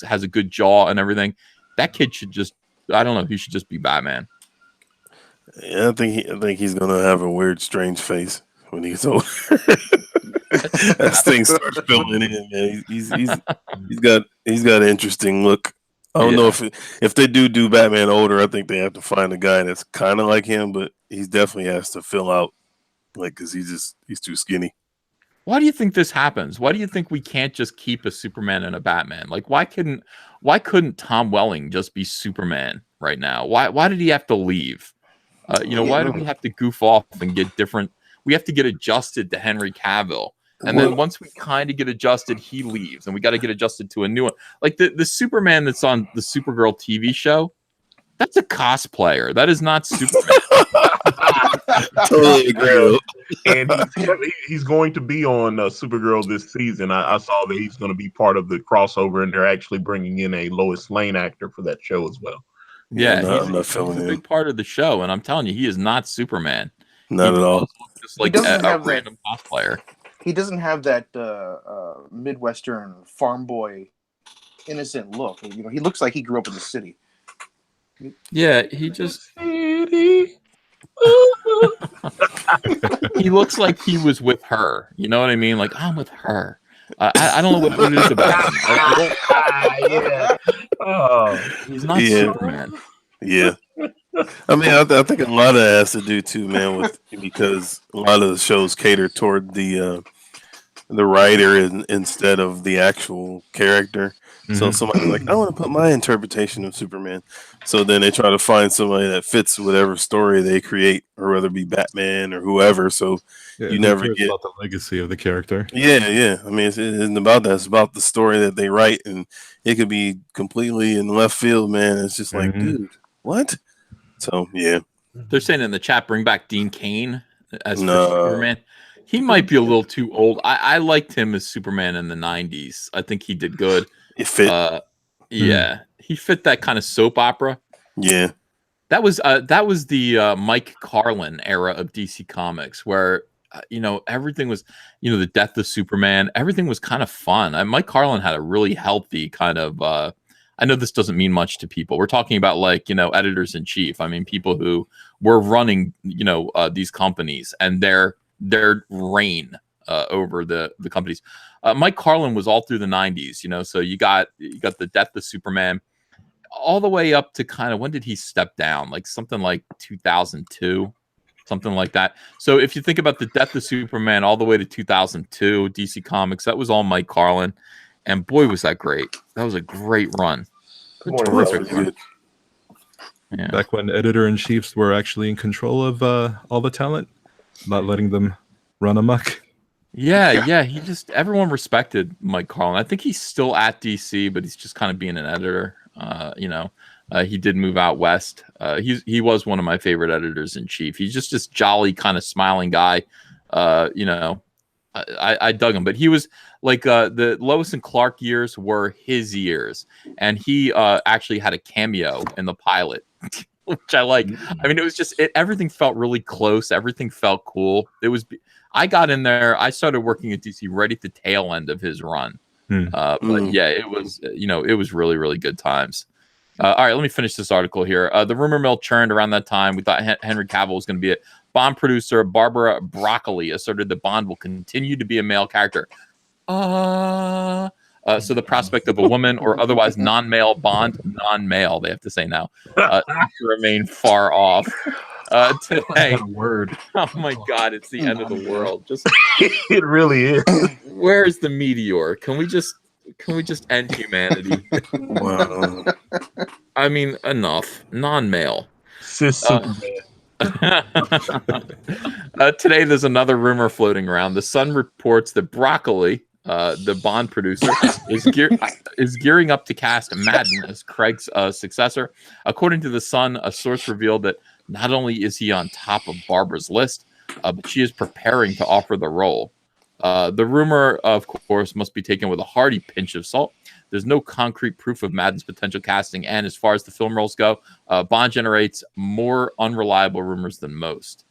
has a good jaw and everything, that kid should just, I don't know, he should just be Batman. Yeah, I think he's gonna have a weird, strange face when he's older. As things start filling in, man, he's got an interesting look. I don't know if they do Batman older. I think they have to find a guy that's kind of like him, but he definitely has to fill out, like, because he's too skinny. Why do you think this happens? Why do you think we can't just keep a Superman and a Batman? Like, why couldn't Tom Welling just be Superman right now? Why did he have to leave? Why do we have to goof off and get different? We have to get adjusted to Henry Cavill. And then once we kind of get adjusted, he leaves, and we got to get adjusted to a new one. Like the Superman that's on the Supergirl TV show, that's a cosplayer. That is not Superman. Totally agree. And he's going to be on Supergirl this season. I saw that he's going to be part of the crossover, and they're actually bringing in a Lois Lane actor for that show as well. Yeah, he's a big part of the show, and I'm telling you, he is not Superman. Not at all. Just like a random cosplayer. He doesn't have that Midwestern farm boy innocent look. You know, he looks like he grew up in the city. Yeah, he just he looks like he was with her. You know what I mean? Like, I'm with her. I don't know what it is about him. Yeah. Oh, he's not Superman. Yeah. I mean, I think a lot of that has to do too, man, because a lot of the shows cater toward the writer instead of the actual character. So somebody's like, I want to put my interpretation of Superman. So then they try to find somebody that fits whatever story they create, or whether it be Batman or whoever. So you never get about the legacy of the character. Yeah. I mean, it isn't about that. It's about the story that they write, and it could be completely in left field, man. It's just like, dude, what? So yeah. They're saying in the chat, bring back Dean Cain as Superman. He might be a little too old. I liked him as Superman in the 90s. I think he did good. It fit. Yeah, he fit that kind of soap opera. Yeah, that was the Mike Carlin era of DC Comics, where everything was, the death of Superman. Everything was kind of fun. Mike Carlin had a really healthy kind of. I know this doesn't mean much to people. We're talking about editors in chief. I mean, people who were running these companies and their reign over the companies. Mike Carlin was all through the 90s, so you got the death of Superman all the way up to kind of, when did he step down? Like something like 2002, something like that. So if you think about the death of Superman all the way to 2002, DC Comics, that was all Mike Carlin. And boy, was that great. That was a great run. Terrific run. Yeah. Back when editor-in-chiefs were actually in control of all the talent, not letting them run amok. Yeah. Everyone respected Mike Carlin. I think he's still at DC, but he's just kind of being an editor. He did move out west. He was one of my favorite editors in chief. He's just this jolly kind of smiling guy. I dug him, but he was like the Lois and Clark years were his years, and he actually had a cameo in the pilot. Which I like. I mean, it was just everything felt really close. Everything felt cool. I got in there. I started working at DC right at the tail end of his run. But yeah, it was really, really good times. All right, let me finish this article here. The rumor mill churned around that time. We thought Henry Cavill was going to be it. Bond producer Barbara Broccoli asserted that Bond will continue to be a male character. So the prospect of a woman or otherwise non-male Bond, non-male, they have to say now, to remain far off. Today, word. Oh my God, it's the end of the world. Just it really is. Where's the meteor? Can we just end humanity? Wow. I mean, enough. Non-male. Cis Superman. Today, there's another rumor floating around. The Sun reports that Broccoli, the Bond producer, is gearing up to cast Madden as Craig's successor. According to the Sun, a source revealed that not only is he on top of Barbara's list, but she is preparing to offer the role. The rumor, of course, must be taken with a hearty pinch of salt. There's no concrete proof of Madden's potential casting, and as far as the film roles go, Bond generates more unreliable rumors than most.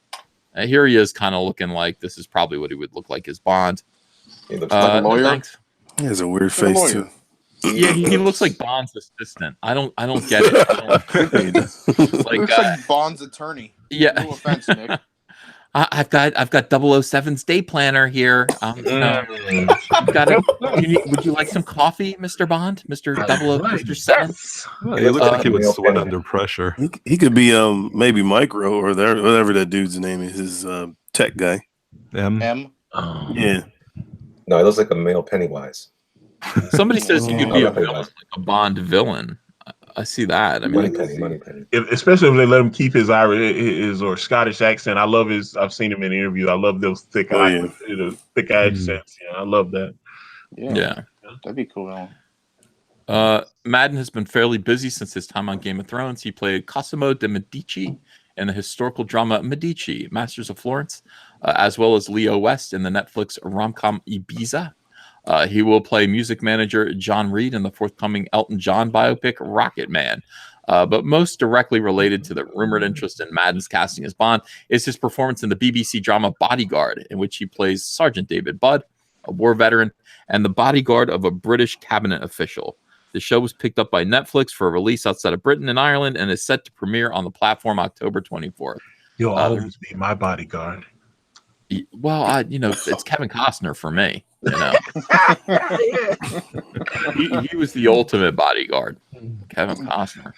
Here he is, kind of looking like this is probably what he would look like as Bond. He looks like a lawyer. Thanks. He has a weird face too. Yeah, he looks like Bond's assistant. I don't get it. He looks like Bond's attorney. Yeah. No offense, Nick. I've got 007's day planner here. Would you like some coffee, Mr. Bond, Mr. 00, Mr. 7? He looks like he would sweat under pressure. He could be maybe Micro or whatever that dude's name is. His tech guy. M. Yeah. No, he looks like a male Pennywise. Somebody says he could be a villain, like a Bond villain. I see that. I mean, Moneypenny. Especially if they let him keep his Irish or Scottish accent. I love his. I've seen him in interviews. I love those thick thick accents. Yeah, I love that. Yeah, that'd be cool. Madden has been fairly busy since his time on Game of Thrones. He played Cosimo de Medici in the historical drama Medici, Masters of Florence, as well as Leo West in the Netflix rom-com Ibiza. He will play music manager John Reed in the forthcoming Elton John biopic Rocket Man. But most directly related to the rumored interest in Madden's casting as Bond is his performance in the BBC drama Bodyguard, in which he plays Sergeant David Budd, a war veteran, and the bodyguard of a British cabinet official. The show was picked up by Netflix for a release outside of Britain and Ireland and is set to premiere on the platform October 24th. You'll always be my bodyguard. Well, it's Kevin Costner for me. He was the ultimate bodyguard, Kevin Costner.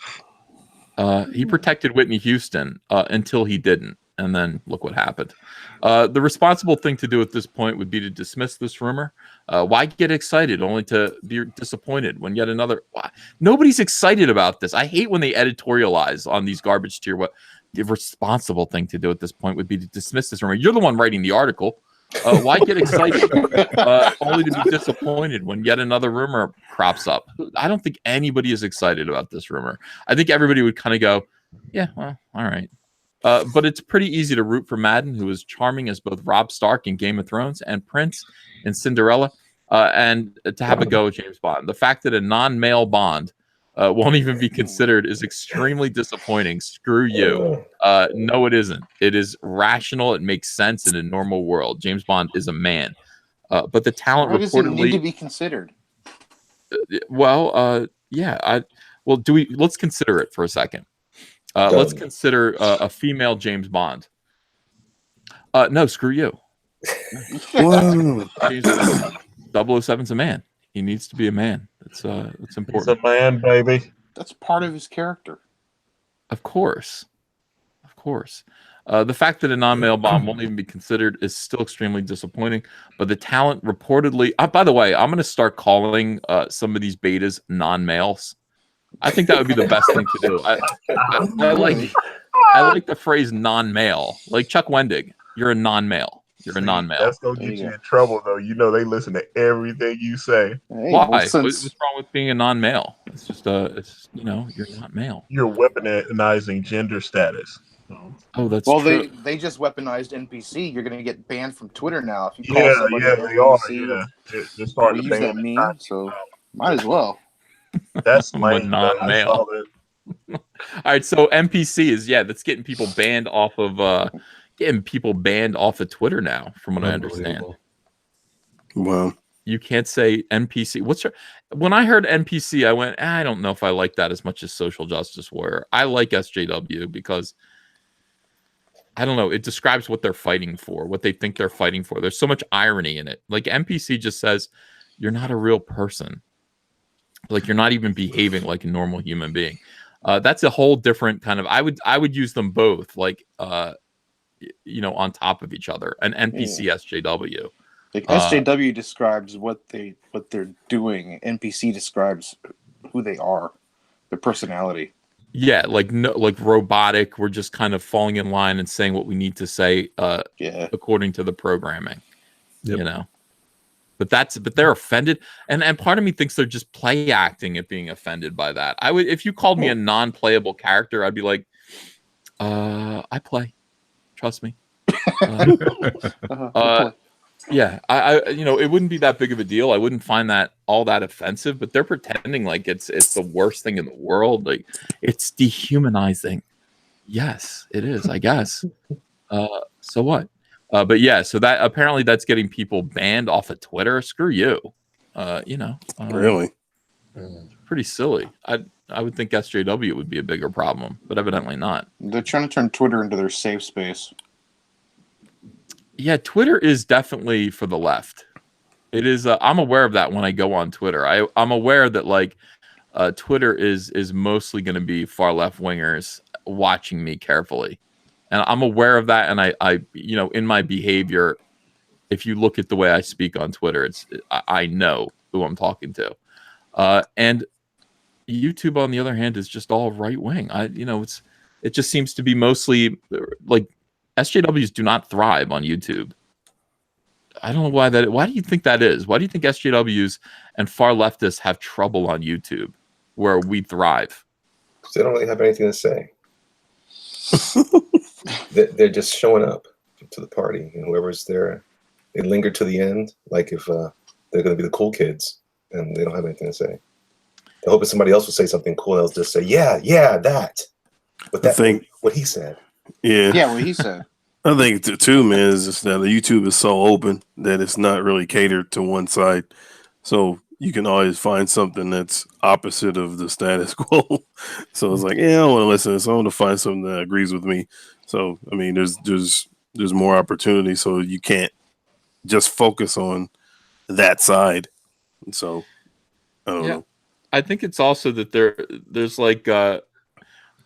He protected Whitney Houston until he didn't. And then look what happened. The responsible thing to do at this point would be to dismiss this rumor. Why get excited only to be disappointed when yet another... Nobody's excited about this. I hate when they editorialize on these garbage tier. What the responsible thing to do at this point would be to dismiss this rumor. You're the one writing the article. Why get excited only to be disappointed when yet another rumor crops up? I don't think anybody is excited about this rumor. I think everybody would kind of go, yeah, well, all right. But it's pretty easy to root for Madden, who is charming as both Robb Stark in Game of Thrones and Prince in Cinderella, and to have a go at James Bond. The fact that a non-male Bond won't even be considered is extremely disappointing. Screw you. No, it isn't. It is rational. It makes sense in a normal world. James Bond is a man. But the talent Why does it need reportedly... to be considered? Yeah. Let's consider it for a second. Let's consider a female James Bond. No, screw you. Whoa. 007's a man. He needs to be a man. It's important. He's a man, baby. That's part of his character. Of course. The fact that a non-male Bond won't even be considered is still extremely disappointing. But the talent reportedly... by the way, I'm going to start calling some of these betas non-males. I think that would be the best thing to do. I like the phrase non-male. Like Chuck Wendig, you're a non-male. You're a non-male. That's gonna get you in trouble, though. You know they listen to everything you say. Hey, Why? what's What's wrong with being a non-male? It's just you're not male. You're weaponizing gender status. Oh, that's well, true. they just weaponized NPC. You're gonna get banned from Twitter now if you call Yeah, somebody they are. NPC. Yeah, they're starting We to use that ban meme, so might as well. That's I'm lame. non-male. All right, so NPC is that's getting people banned off of Twitter now, from what I understand. Wow. You can't say NPC. When I heard NPC, I went, I don't know if I like that as much as Social Justice Warrior. I like SJW because I don't know, it describes what they're fighting for, what they think they're fighting for. There's so much irony in it. Like NPC just says, you're not a real person. Like you're not even behaving like a normal human being. That's a whole different kind of... I would use them both like on top of each other. An NPC SJW. Like SJW describes what they're doing. NPC describes who they are, their personality. Yeah, like robotic. We're just kind of falling in line and saying what we need to say according to the programming. Yep. But they're offended, and part of me thinks they're just play acting at being offended by that. I would, if you called me a non-playable character, I'd be like, I play, trust me. Yeah, I it wouldn't be that big of a deal. I wouldn't find that all that offensive, but they're pretending like it's the worst thing in the world. Like it's dehumanizing. Yes, it is, I guess. So what? But yeah, so that apparently that's getting people banned off of Twitter. Screw you. Really? Pretty silly. I would think SJW would be a bigger problem, but evidently not. They're trying to turn Twitter into their safe space. Yeah, Twitter is definitely for the left. It is. I'm aware of that when I go on Twitter. I'm aware that Twitter is mostly going to be far left wingers watching me carefully. And I'm aware of that, and I in my behavior, if you look at the way I speak on Twitter, I know who I'm talking to. And YouTube, on the other hand, is just all right wing. It just seems to be mostly like SJWs do not thrive on YouTube. I don't know why that. Why do you think that is? Why do you think SJWs and far leftists have trouble on YouTube, where we thrive? Because they don't really have anything to say. They're just showing up to the party, and whoever's there, they linger to the end. Like if they're going to be the cool kids, and they don't have anything to say. They're hoping somebody else will say something cool. They'll just say, "Yeah, that." But what he said. Yeah, what he said. I think too, man, is just that the YouTube is so open that it's not really catered to one side. So you can always find something that's opposite of the status quo. So it's like, I don't want to listen to this. I want to find something that agrees with me. So I mean, there's more opportunity. So you can't just focus on that side. And so I don't know. I think it's also that there's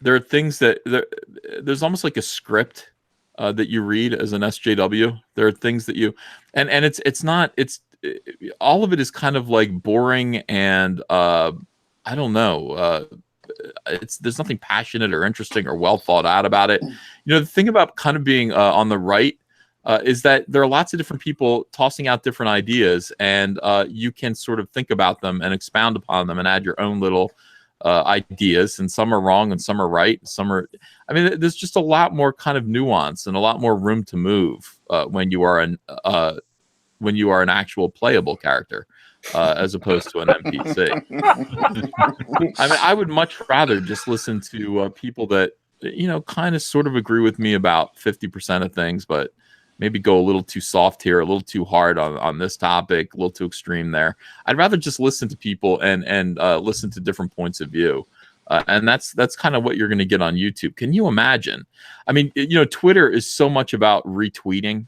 there are things that there's almost like a script that you read as an SJW. There are things that you, and it's not, all of it is kind of like boring and I don't know. There's nothing passionate or interesting or well thought out about it. The thing about kind of being on the right is that there are lots of different people tossing out different ideas, and you can sort of think about them and expound upon them and add your own little ideas, and some are wrong and some are right. Some are, I mean, there's just a lot more kind of nuance and a lot more room to move when you are an actual playable character as opposed to an NPC. I mean, I would much rather just listen to people that kind of sort of agree with me about 50% of things, but maybe go a little too soft here, a little too hard on this topic, a little too extreme there. I'd rather just listen to people and listen to different points of view. And that's kind of what you're going to get on YouTube. Can you imagine? I mean, Twitter is so much about retweeting.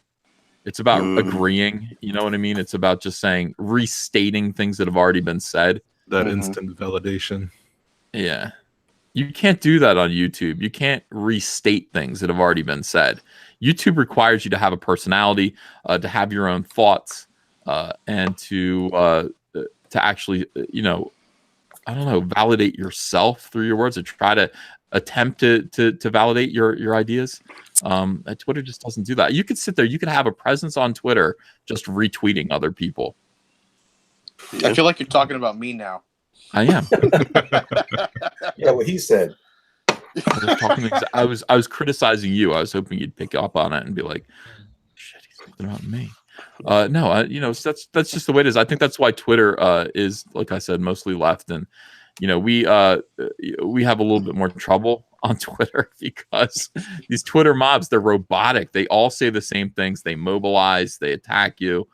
It's about agreeing. You know what I mean? It's about just restating things that have already been said. That instant validation. Yeah. You can't do that on YouTube. You can't restate things that have already been said. YouTube requires you to have a personality, to have your own thoughts, and to actually, I don't know, validate yourself through your words, or try to attempt to validate your ideas. Twitter just doesn't do that. You could sit there, you could have a presence on Twitter just retweeting other people. I feel like you're talking about me now. I am. Yeah, what he said. I was criticizing you. I was hoping you'd pick up on it and be like, "Shit, he's talking about me." No, so that's just the way it is. I think that's why Twitter is, like I said, mostly left, and we have a little bit more trouble on Twitter because these Twitter mobs, they're robotic. They all say the same things. They mobilize. They attack you.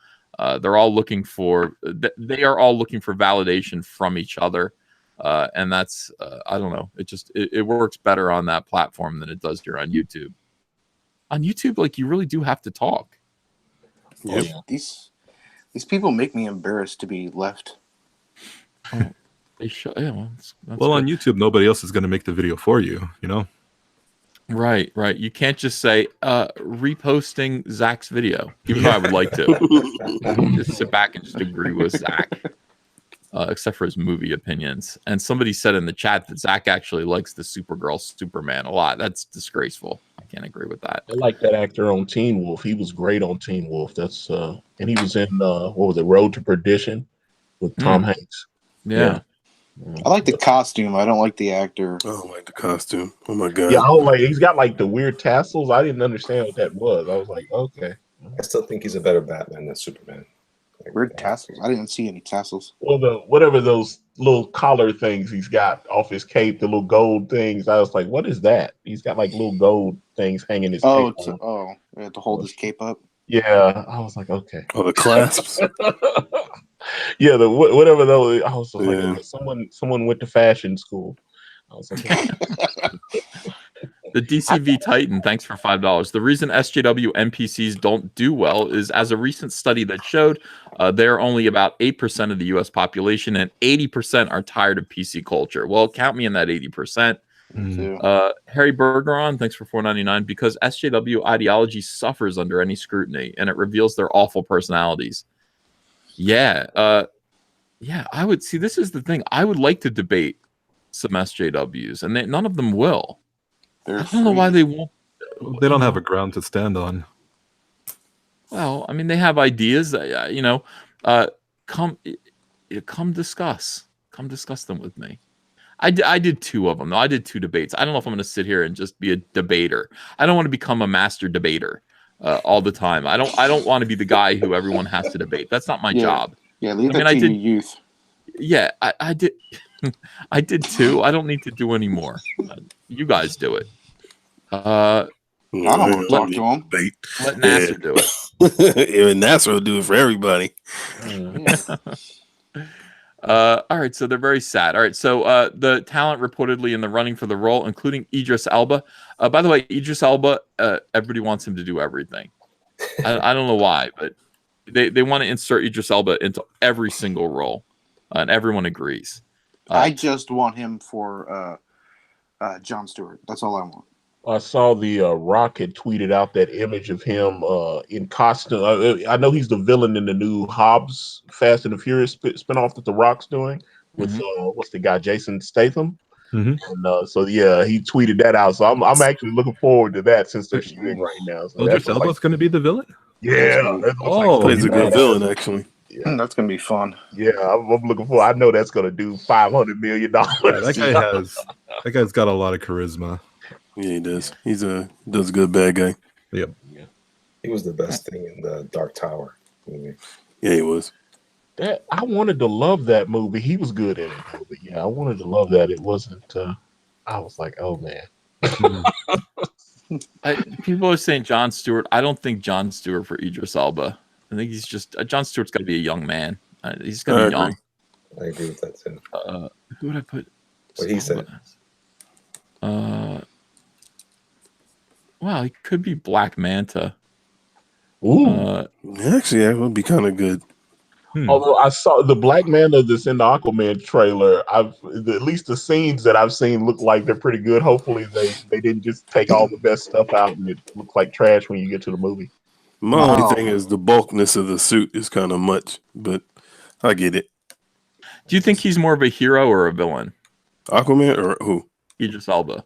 They're all looking for. They are all looking for validation from each other. And that's I don't know. It works better on that platform than it does here on YouTube. On YouTube, like, you really do have to talk. Yep. These people make me embarrassed to be left. Oh, they should. Yeah, that's well, on YouTube, nobody else is going to make the video for you. Right. You can't just say reposting Zach's video, even though I would like to. Just sit back and just agree with Zach. Except for his movie opinions. And somebody said in the chat that Zach actually likes the Supergirl Superman a lot. That's disgraceful. I can't agree with that. I like that actor on Teen Wolf. He was great on Teen Wolf. That's and he was in what was it, Road to Perdition with Tom Hanks. Yeah. I like the costume. I don't like the actor. I don't like the costume. Oh my god. Yeah, I don't like. He's got like the weird tassels. I didn't understand what that was. I was like, okay. I still think he's a better Batman than Superman. Weird tassels. I didn't see any tassels. Well, whatever those little collar things he's got off his cape, the little gold things. I was like, what is that? He's got like little gold things hanging his cape on. To hold his cape up. Yeah, I was like, okay. Oh, the clasps. Yeah, whatever those. I was like, someone went to fashion school. I was like, The DCV Titan, thanks for $5. The reason SJW NPCs don't do well is, as a recent study that showed, they're only about 8% of the U.S. population, and 80% are tired of PC culture. Well, count me in that 80%. Harry Bergeron, thanks for $4.99. Because SJW ideology suffers under any scrutiny, and it reveals their awful personalities. Yeah, I would see. This is the thing. I would like to debate some SJWs, and none of them will. I don't know why they won't. They don't have a ground to stand on. Well, I mean, they have ideas. Come discuss. Come discuss them with me. I did two of them. No, I did two debates. I don't know if I'm going to sit here and just be a debater. I don't want to become a master debater all the time. I don't want to be the guy who everyone has to debate. That's not my job. Yeah, leave that to your youth. Yeah, I did. I did too. I don't need to do any more. You guys do it. I don't want to talk to him. Let NASA do it. Even NASA will do it for everybody. All right, so they're very sad. All right, so the talent reportedly in the running for the role, including Idris Elba. By the way, Idris Elba, everybody wants him to do everything. I don't know why, but they want to insert Idris Elba into every single role, and everyone agrees. I just want him for Jon Stewart. That's all I want. I saw the Rock had tweeted out that image of him in costume. I know he's the villain in the new Hobbs Fast and the Furious spinoff that the Rock's doing with what's the guy, Jason Statham. Mhm. And so yeah, he tweeted that out. So I'm actually looking forward to that since they're shooting right now. So Idris Elba's going to be the villain. yeah, that looks like Plays a good villain actually. Yeah. That's gonna be fun. Yeah, I'm looking for. I know that's gonna do $500 million. Yeah, that guy's got a lot of charisma. Yeah, he does. He does a good bad guy. Yep. Yeah. He was the best thing in the Dark Tower movie. Yeah, he was. I wanted to love that movie. He was good in it, though. But yeah, I wanted to love that. It wasn't. I was like, oh man. People are saying Jon Stewart. I don't think Jon Stewart for Idris Elba. I think he's just Jon Stewart's got to be a young man. He's going to be young. I agree with that too. Who would I put? What he said. Wow, he could be Black Manta. Ooh. Actually, that would be kind of good. Although I saw the Black Manta that's in the Aquaman trailer, at least the scenes that I've seen look like they're pretty good. Hopefully they didn't just take all the best stuff out and it looks like trash when you get to the movie. My only thing is the bulkness of the suit is kind of much, but I get it. Do you think he's more of a hero or a villain? Aquaman or who? Idris Elba.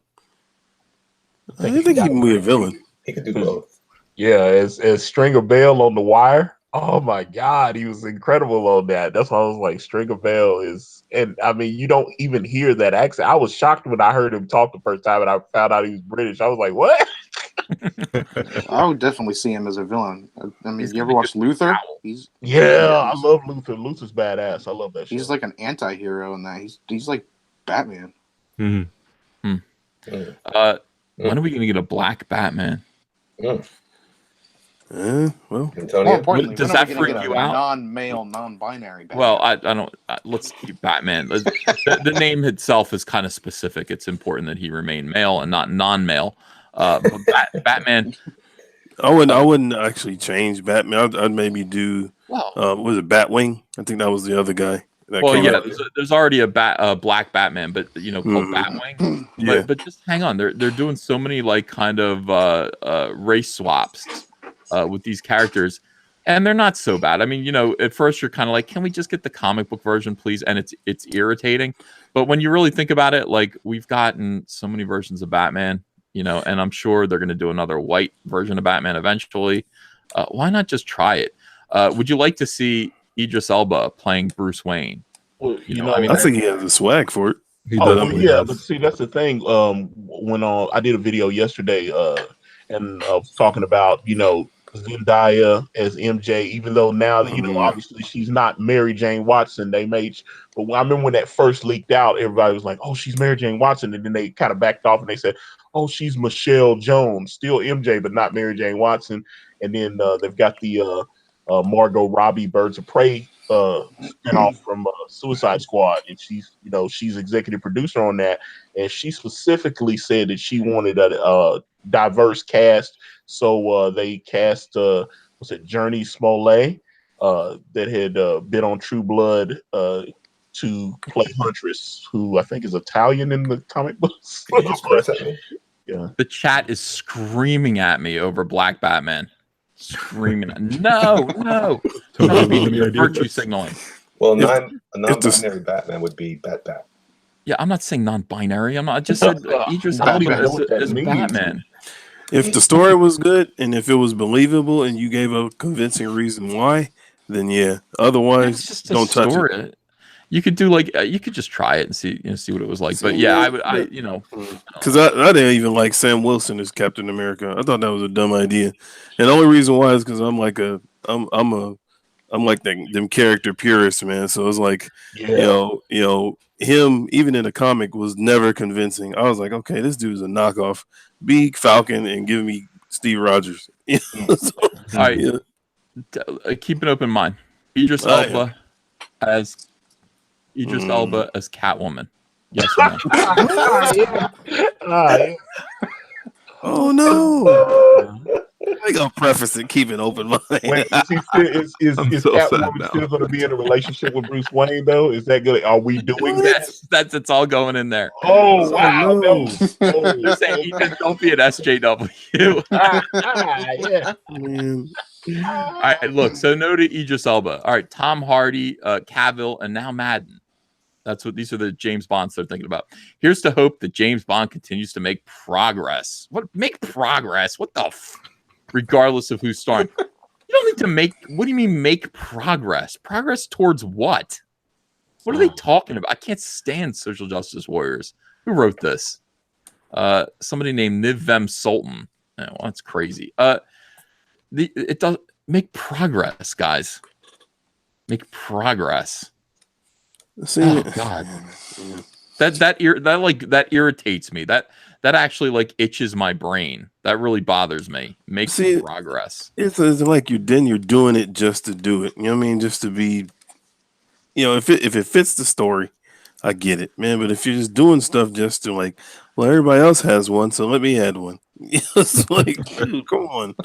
I think he can be a villain. He could do both. Yeah, as Stringer Bell on The Wire. Oh my God, he was incredible on that. That's why I was like, Stringer Bell is, and I mean, you don't even hear that accent. I was shocked when I heard him talk the first time, and I found out he was British. I was like, what? I would definitely see him as a villain. I mean, you ever watch Luther? I love Luther. Luther's badass. I love that. He's like an anti-hero in that. He's like Batman. Mm-hmm. When are we gonna get a black Batman? Well, More importantly, does that freak you out? Non-male, non-binary Batman. Well, I don't. Let's keep Batman. The name itself is kind of specific. It's important that he remain male and not non-male. But Batman. I wouldn't actually change Batman. I'd maybe do. Was it Batwing? I think that was the other guy. There's already a black Batman, but called Batwing. Yeah. But just hang on. They're doing so many like kind of race swaps with these characters, and they're not so bad. I mean, at first you're kind of like, can we just get the comic book version, please? And it's irritating. But when you really think about it, like we've gotten so many versions of Batman, and I'm sure they're going to do another white version of Batman eventually. Why not just try it? Would you like to see Idris Elba playing Bruce Wayne? Well, I think he has the swag for it. But see, that's the thing. When I did a video yesterday, and I was talking about Zendaya as MJ, even though now obviously she's not Mary Jane Watson. But I remember when that first leaked out, everybody was like, "Oh, she's Mary Jane Watson," and then they kind of backed off and they said, "Oh, she's Michelle Jones, still MJ, but not Mary Jane Watson." And then they've got the Margot Robbie Birds of Prey spinoff from Suicide Squad, and she's executive producer on that, and she specifically said that she wanted a diverse cast, so they cast Journey Smollett that had been on True Blood to play Huntress, who I think is Italian in the comic books. Yeah. The chat is screaming at me over Black Batman. Screaming, no, virtue signaling. Well, a non-binary Batman would be Bat. Yeah, I'm not saying non-binary. I just said Idris Elba as Batman. If the story was good and if it was believable and you gave a convincing reason why, then yeah. Otherwise, just don't touch it. You could do you could just try it and see what it was like. But yeah, I would, because I didn't even like Sam Wilson as Captain America. I thought that was a dumb idea, and the only reason why is because I'm like them character purists, man. So it's like, him even in the comic was never convincing. I was like, okay, this dude's a knockoff. Be Falcon and give me Steve Rogers. All right, keep an open mind. Idris Elba as Catwoman. Yes or no? Oh no! I gonna preface it, keep an open mind. Wait, is he still is I'm so sad Catwoman now. still going to be in a relationship with Bruce Wayne though? Is that good? Are we doing that? Yes, it's all going in there. Oh wow! no. They're saying, Ethan, don't be an SJW. Yeah. Man. All right, look. So no to Idris Elba. All right, Tom Hardy, Cavill, and now Madden. These are the James Bonds they're thinking about. Here's to hope that James Bond continues to make progress. Make progress? What the regardless of who's starring. You don't need to make. What do you mean make progress? Progress towards what? What are they talking about? I can't stand social justice warriors. Who wrote this? Somebody named Nivem Sultan. Oh, well, that's crazy. It does make progress, guys. Make progress. See, Oh God, that irritates me. That actually like itches my brain. That really bothers me. Make progress. It's like you're doing it just to do it. You know what I mean? Just to be, if it fits the story, I get it, man. But if you're just doing stuff just to like, well, everybody else has one, so let me add one. It's like, dude, come on.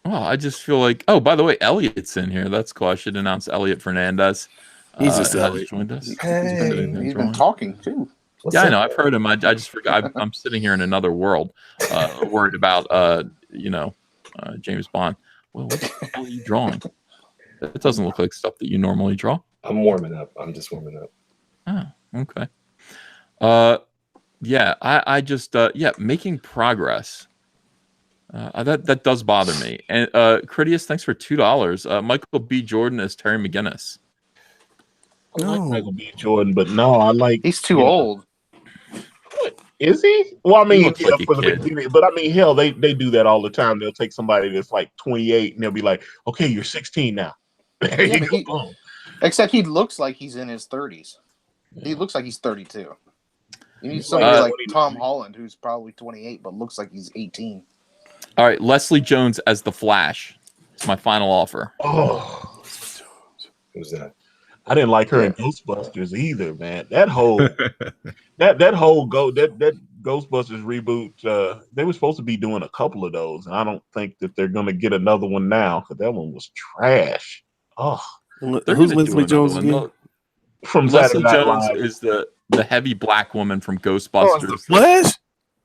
Well, I just feel like. Oh, by the way, Elliot's in here. That's cool. I should announce Elliot Fernandez. He's just has joined us. Hey, he's been talking too. Yeah, I know. I've heard him. I just forgot. I'm sitting here in another world, worried about James Bond. Well, what the hell are you drawing? It doesn't look like stuff that you normally draw. I'm warming up. I'm just warming up. Oh, okay. Yeah, I just making progress. That does bother me. And Critias, thanks for $2. Michael B. Jordan as Terry McGinnis. I like Michael B. Jordan, but no, I like. He's too old. What is he? Well, I He mean, looks like a for the kid. beginning, but I mean, hell, they do that all the time. They'll take somebody that's like 28 and they'll be like, "Okay, you're 16 now." There Yeah, you go. Except he looks like he's in his 30s. He looks like he's 32. You need somebody like Tom Holland, who's probably 28, but looks like he's 18. All right, Leslie Jones as the Flash. It's my final offer. Oh, Who's that? I didn't like her in Ghostbusters either, man. That whole that whole Ghostbusters reboot. They were supposed to be doing a couple of those, and I don't think that they're gonna get another one now because that one was trash. Oh, Who's Leslie Jones again? From Leslie Saturday Night Jones Live. is the heavy black woman from Ghostbusters. The Flash?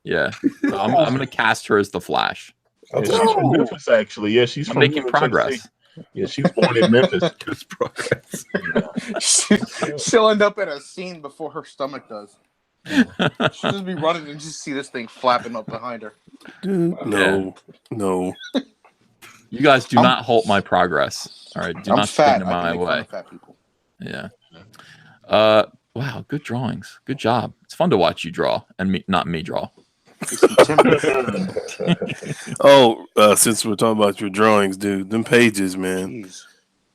Yeah, so I'm gonna cast her as the Flash. Yeah, she's from Memphis, actually. Yeah, she's from making progress. Tennessee. Yeah, she's born in Memphis. She'll end up in a scene before her stomach does. She'll just be running and just see this thing flapping up behind her. Dude, no. You guys do not halt my progress. All right, do not stand in my way. Fat people. Yeah. Wow, good drawings. Good job. It's fun to watch you draw and not me draw. Since we're talking about your drawings, dude, them pages, man. Jeez.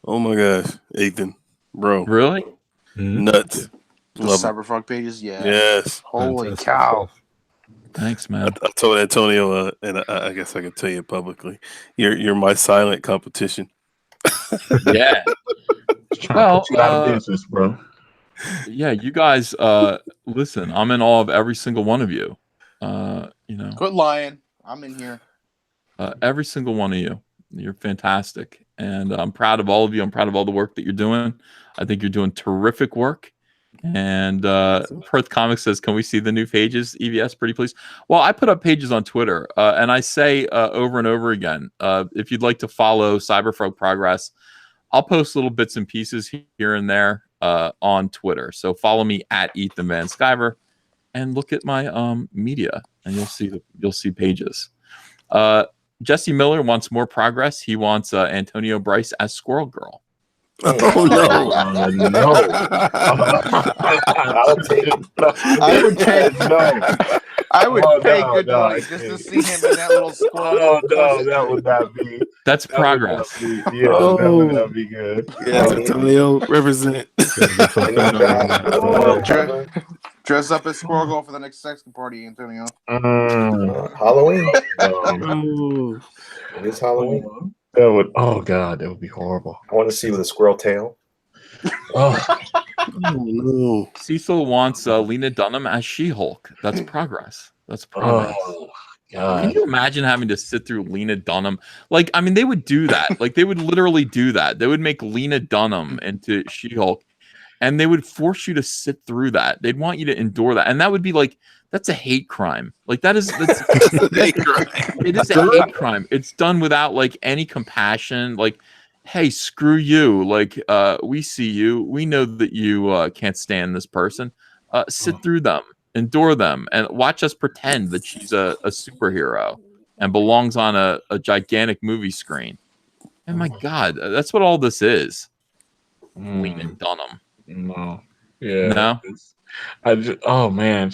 Oh my gosh, Ethan, bro, Really? nuts. The Love it. Cyberfrog pages, yeah. Yes. Holy Fantastic cow. stuff. Thanks, man. I told Antonio, and I guess I can tell you publicly, you're my silent competition. Yeah. Well, put you out of business, bro. Yeah, you guys. Listen, I'm in awe of every single one of you. Quit lying. I'm in here. Every single one of you. You're fantastic, and I'm proud of all of you. I'm proud of all the work that you're doing. I think you're doing terrific work. And Perth Comics says, "Can we see the new pages, EVS, pretty please?" Well, I put up pages on Twitter, and I say over and over again, if you'd like to follow Cyberfrog Progress, I'll post little bits and pieces here and there on Twitter. So follow me at Ethan Van Sciver, and look at my media, and you'll see pages. Jesse Miller wants more progress. He wants Antonio Bryce as Squirrel Girl. Oh no! No. I'll take it. I would pay. No. I would Oh, pay no, good no, money I just to can't. see him in that little squirrel. Oh no, that would not be. That's That would progress. not be- yeah, that would not be good. Yes, Antonio, represent. Dress up as Squirrel Girl for the next sex party, Antonio. Halloween. Oh. It is Halloween. That would. Oh god, that would be horrible. I want to see with a squirrel tail. Oh, No. Cecil wants Lena Dunham as She-Hulk. That's progress. That's progress. oh Can you imagine having to sit through Lena Dunham? Like, I mean, they would do that. Like, they would literally do that. They would make Lena Dunham into She-Hulk, and they would force you to sit through that. They'd want you to endure that, and that would be like, that's a hate crime. Like, that's hate crime. It is a hate crime. It's done without like any compassion. Like, hey, screw you. Like, we see you. We know that you can't stand this person. Sit through them. Endure them and watch us pretend that she's a superhero and belongs on a gigantic movie screen. And my God, that's what all this is. Lena Dunham. No. Yeah. No. Oh man,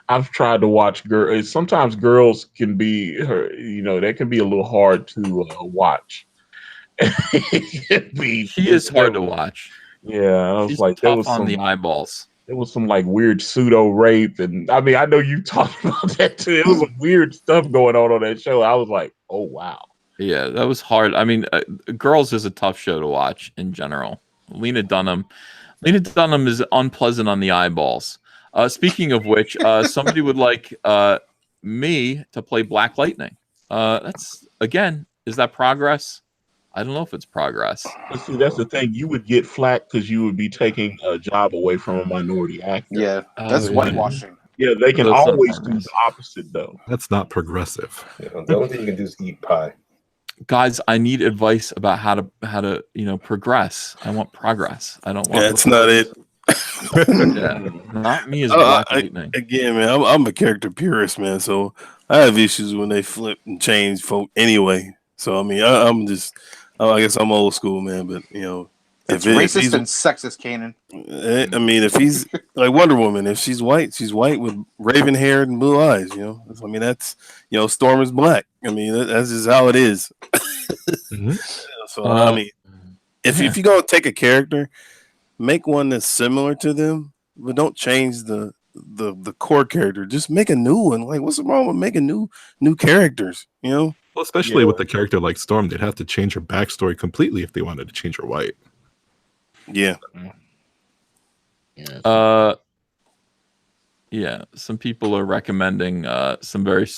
I've tried to watch girls. Sometimes girls can be that can be a little hard to watch. She is hard to watch. Yeah, I was She's like, tough on the eyeballs. There was some like weird pseudo rape, and I mean, I know you talked about that too. It was some weird stuff going on that show. I was like, oh wow. Yeah, that was hard. I mean, Girls is a tough show to watch in general. Lena Dunham is unpleasant on the eyeballs. Speaking of which, somebody would like me to play Black Lightning. That's is that progress? I don't know if it's progress. But see, that's the thing. You would get flack because you would be taking a job away from a minority actor. Yeah, that's whitewashing. Yeah, they can always do the opposite, though. That's not progressive. Yeah, the only thing you can do is eat pie. Guys, I need advice about how to progress. I want progress. I don't want. That's not it. Yeah, not me as Black Lightning. Again, man, I'm a character purist, man. So I have issues when they flip and change folk anyway. So I mean, I'm just. I guess I'm old school, man, but it's racist and sexist, Kanan. I mean, if he's like Wonder Woman, if she's white with raven hair and blue eyes. I mean, that's Storm is black. I mean, that's just how it is. So I mean, if you're gonna take a character, make one that's similar to them, but don't change the core character. Just make a new one. Like, what's wrong with making new characters? Well, especially with a character like Storm, they'd have to change her backstory completely if they wanted to change her white. Yeah. Yeah. Some people are recommending some very.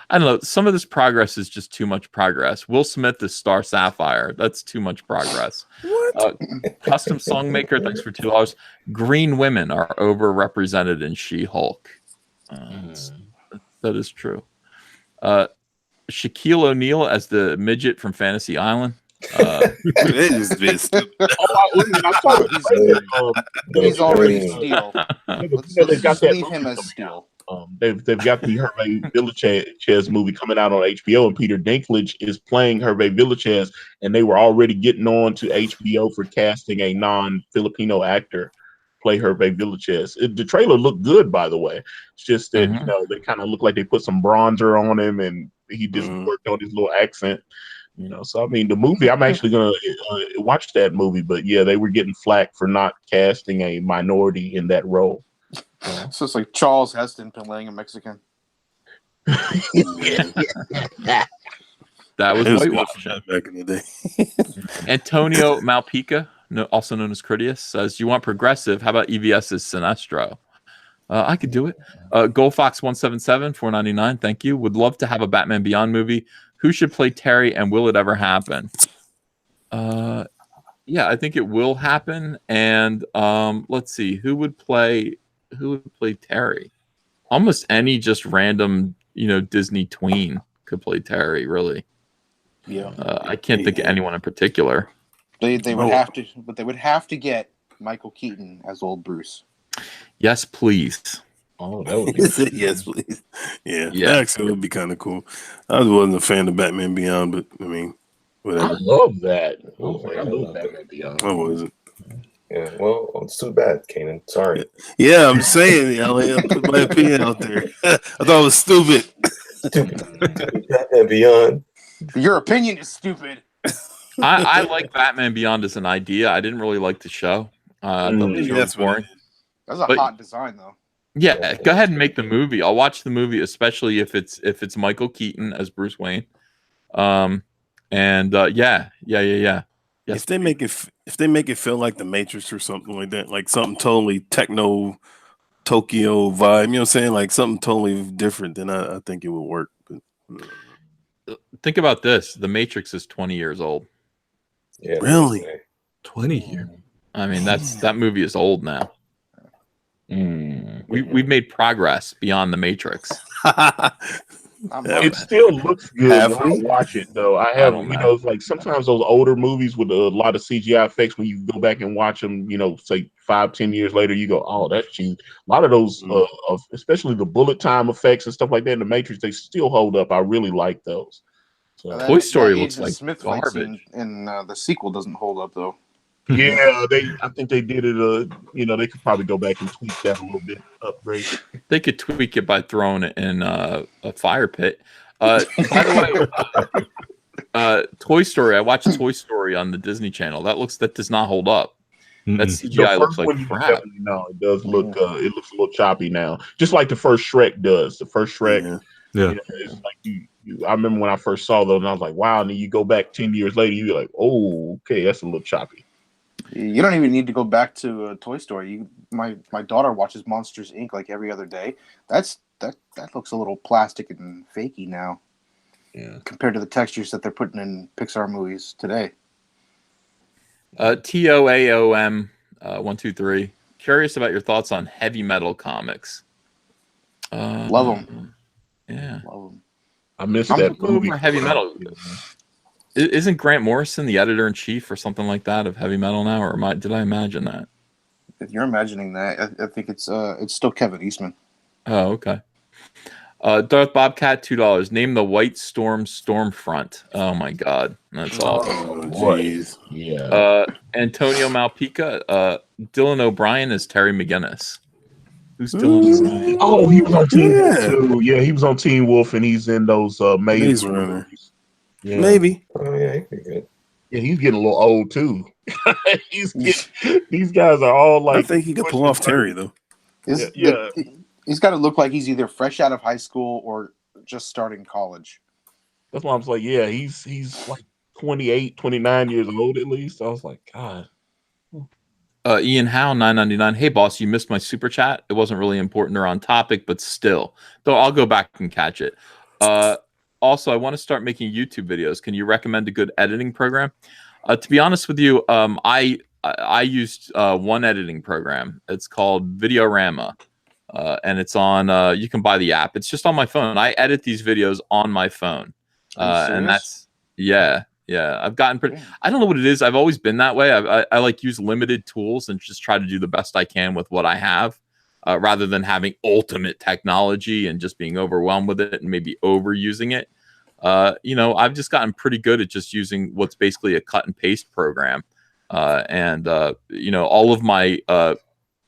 I don't know. Some of this progress is just too much progress. Will Smith is Star Sapphire. That's too much progress. What? Custom Songmaker, thanks for $2. Green women are overrepresented in She-Hulk. That is true. Shaquille O'Neal as the midget from Fantasy Island. He's already Steel. They've got leave him as Steel. They've got the Hervé Villachez movie coming out on HBO, and Peter Dinklage is playing Hervé Villachez, and they were already getting on to HBO for casting a non-Filipino actor play Hervé Villachez. The trailer looked good, by the way. It's just that they kind of look like they put some bronzer on him, and he just worked on his little accent. So I mean, the movie, I'm actually gonna watch that movie, but yeah, they were getting flack for not casting a minority in that role. So it's like Charles Heston playing a Mexican. That was whitewashing back in the day. Antonio Malpica, also known as Critias, says, "You want progressive? How about EVS's Sinestro?" I could do it. Goldfox 177 $4.99. Thank you. Would love to have a Batman Beyond movie. Who should play Terry, and will it ever happen? Yeah, I think it will happen. And let's see, who would play Terry? Almost any just random, Disney tween could play Terry. Really. Yeah. I can't think of anyone in particular. They would have to, but they would have to get Michael Keaton as old Bruce. Yes, please. Oh, that would be yes, please. Yeah, actually, it would be kind of cool. I wasn't a fan of Batman Beyond, but I mean, whatever. I love that. I love Batman Beyond. I wasn't. Yeah, well, it's too bad, Kanan. Sorry. Yeah, I'm saying, I put my opinion out there. I thought it was stupid. Batman Beyond. Your opinion is stupid. I like Batman Beyond as an idea. I didn't really like the show. I thought the show was boring. That's a hot design, though. Yeah, go ahead and make the movie. I'll watch the movie, especially if it's Michael Keaton as Bruce Wayne. Yeah. Yes. If they make it feel like The Matrix or something like that, like something totally techno Tokyo vibe, you know what I'm saying? Like something totally different, then I think it would work. Think about this: The Matrix is 20 years old. Yeah, Really? 20 years. I mean, that movie is old now. We've made progress beyond The Matrix. It still looks good Have when I we? watch it, though. I don't you know. know, it's like sometimes those older movies with a lot of CGI effects, when you go back and watch them, you know, say 5-10 years later, you go, oh, that's cheap. A lot of those, especially the bullet time effects and stuff like that in the Matrix, they still hold up. I really like those. So, Toy Story looks Agent like Smith fight scene garbage. in the sequel doesn't hold up though. yeah, I think they did it. You know, they could probably go back and tweak that a little bit, upgrade. They could tweak it by throwing it in a fire pit. By the way, Toy Story. I watched Toy Story on the Disney Channel. That does not hold up. That CGI looks like crap. No, it does look. It looks a little choppy now, just like the first Shrek does. The first Shrek, Yeah. you know, it's like you. I remember when I first saw those, and I was like, "Wow!" And then you go back 10 years later, you're like, "Oh, okay, that's a little choppy." You don't even need to go back to Toy Story. My daughter watches Monsters Inc. like every other day. That looks a little plastic and fakey now. Yeah. Compared to the textures that they're putting in Pixar movies today. TOAOM 123. Curious about your thoughts on heavy metal comics. Love them. Yeah. Love them. I missed I'm that movie. over heavy metal. Isn't Grant Morrison the editor in chief or something like that of heavy metal now, or did I imagine that? If you're imagining that, I think it's still Kevin Eastman. Oh, okay. Darth Bobcat, $2. Name the White Storm Stormfront. Oh my God, that's awesome. Jeez. Yeah. Antonio Malpica. Dylan O'Brien is Terry McGinnis. Who's Dylan O'Brien? Oh, he was on Teen Wolf too. Yeah, he was on Teen Wolf, and he's in those Maze Runner movies. Yeah. Maybe. Oh yeah, he'd be good. Yeah, he's getting a little old too. These guys are all like. I think he could pull off Terry though. He's got to look like he's either fresh out of high school or just starting college. That's why I was like, yeah, he's like 28, 29 years old at least. I was like, God. Ian Howe, $9.99. Hey, boss, you missed my super chat. It wasn't really important or on topic, but still. Though I'll go back and catch it. Also, I want to start making YouTube videos. Can you recommend a good editing program? To be honest with you, I used one editing program. It's called Videorama. And it's on, you can buy the app. It's just on my phone. I edit these videos on my phone. And that's, yeah. I've gotten pretty, I don't know what it is. I've always been that way. I like use limited tools and just try to do the best I can with what I have, rather than having ultimate technology and just being overwhelmed with it and maybe overusing it. You know, I've just gotten pretty good at just using what's basically a cut and paste program. You know, all of my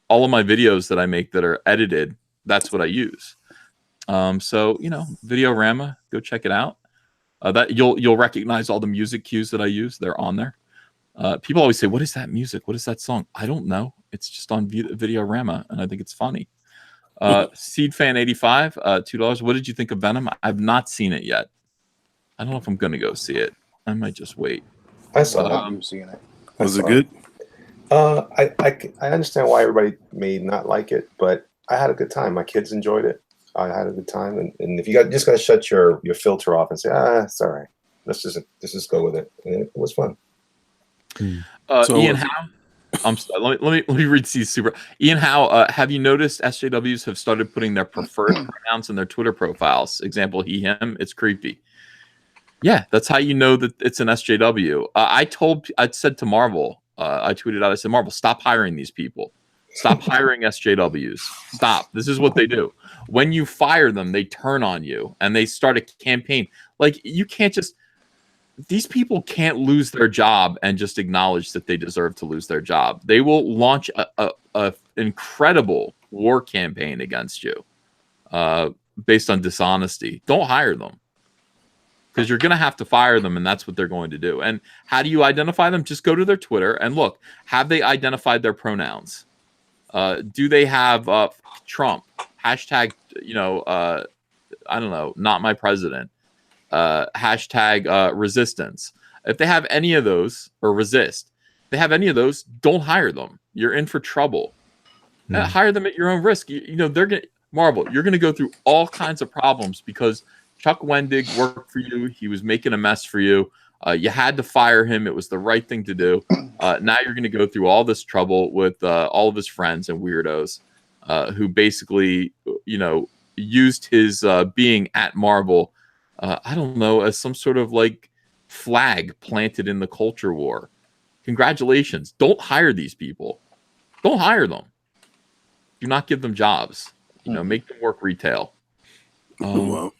videos that I make that are edited, that's what I use. So, you know, Videorama, go check it out. That you'll recognize all the music cues that I use. They're on there. People always say, "What is that music? What is that song?" I don't know. It's just on Videorama, and I think it's funny. Seed Fan 85, $2. What did you think of Venom? I've not seen it yet. I don't know if I'm gonna go see it. I might just wait. I saw it. Seeing it. Was it good? I understand why everybody may not like it, but I had a good time. My kids enjoyed it. I had a good time, and if you just gotta shut your filter off and say, it's all right. Let's just go with it. And it was fun. Ian Howe, let me read these super. Ian Howe, have you noticed SJWs have started putting their preferred pronouns in their Twitter profiles? Example, he, him. It's creepy. Yeah, that's how you know that it's an SJW. I said to Marvel, I tweeted out, I said, Marvel, stop hiring these people. Stop hiring SJWs. Stop. This is what they do. When you fire them, they turn on you and they start a campaign. Like, you can't just, these people can't lose their job and just acknowledge that they deserve to lose their job. They will launch a incredible war campaign against you based on dishonesty. Don't hire them, because you're going to have to fire them, and that's what they're going to do. And how do you identify them? Just go to their Twitter and look. Have they identified their pronouns? Do they have Trump? Hashtag, I don't know, not my president. Hashtag resistance. If they have any of those, or resist, if they have any of those, don't hire them. You're in for trouble. Hire them at your own risk. You know, they're going to, Marvel, you're going to go through all kinds of problems because Chuck Wendig worked for you. He was making a mess for you. You had to fire him. It was the right thing to do. Now you're going to go through all this trouble with all of his friends and weirdos who basically, used his being at Marvel, I don't know, as some sort of like flag planted in the culture war. Congratulations. Don't hire these people. Don't hire them. Do not give them jobs. Make them work retail. Wow.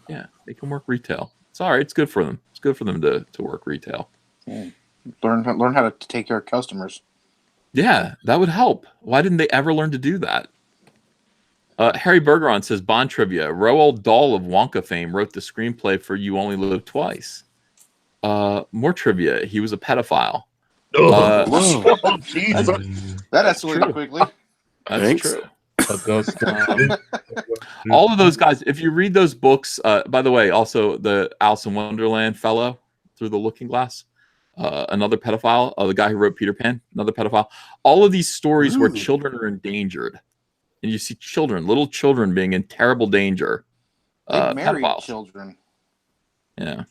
Yeah, they can work retail. It's all right. It's good for them. It's good for them to work retail. Learn how to take care of customers. Yeah, that would help. Why didn't they ever learn to do that? Harry Bergeron says, Bond trivia. Roald Dahl of Wonka fame wrote the screenplay for You Only Live Twice. More trivia. He was a pedophile. Jesus. That escalated quickly. That's Thanks. true. All of those guys, if you read those books, by the way, also the Alice in Wonderland fellow, Through the Looking Glass, another pedophile, the guy who wrote Peter Pan, another pedophile. All of these stories where children are endangered, and you see little children being in terrible danger. They married Pedophiles. children. Yeah.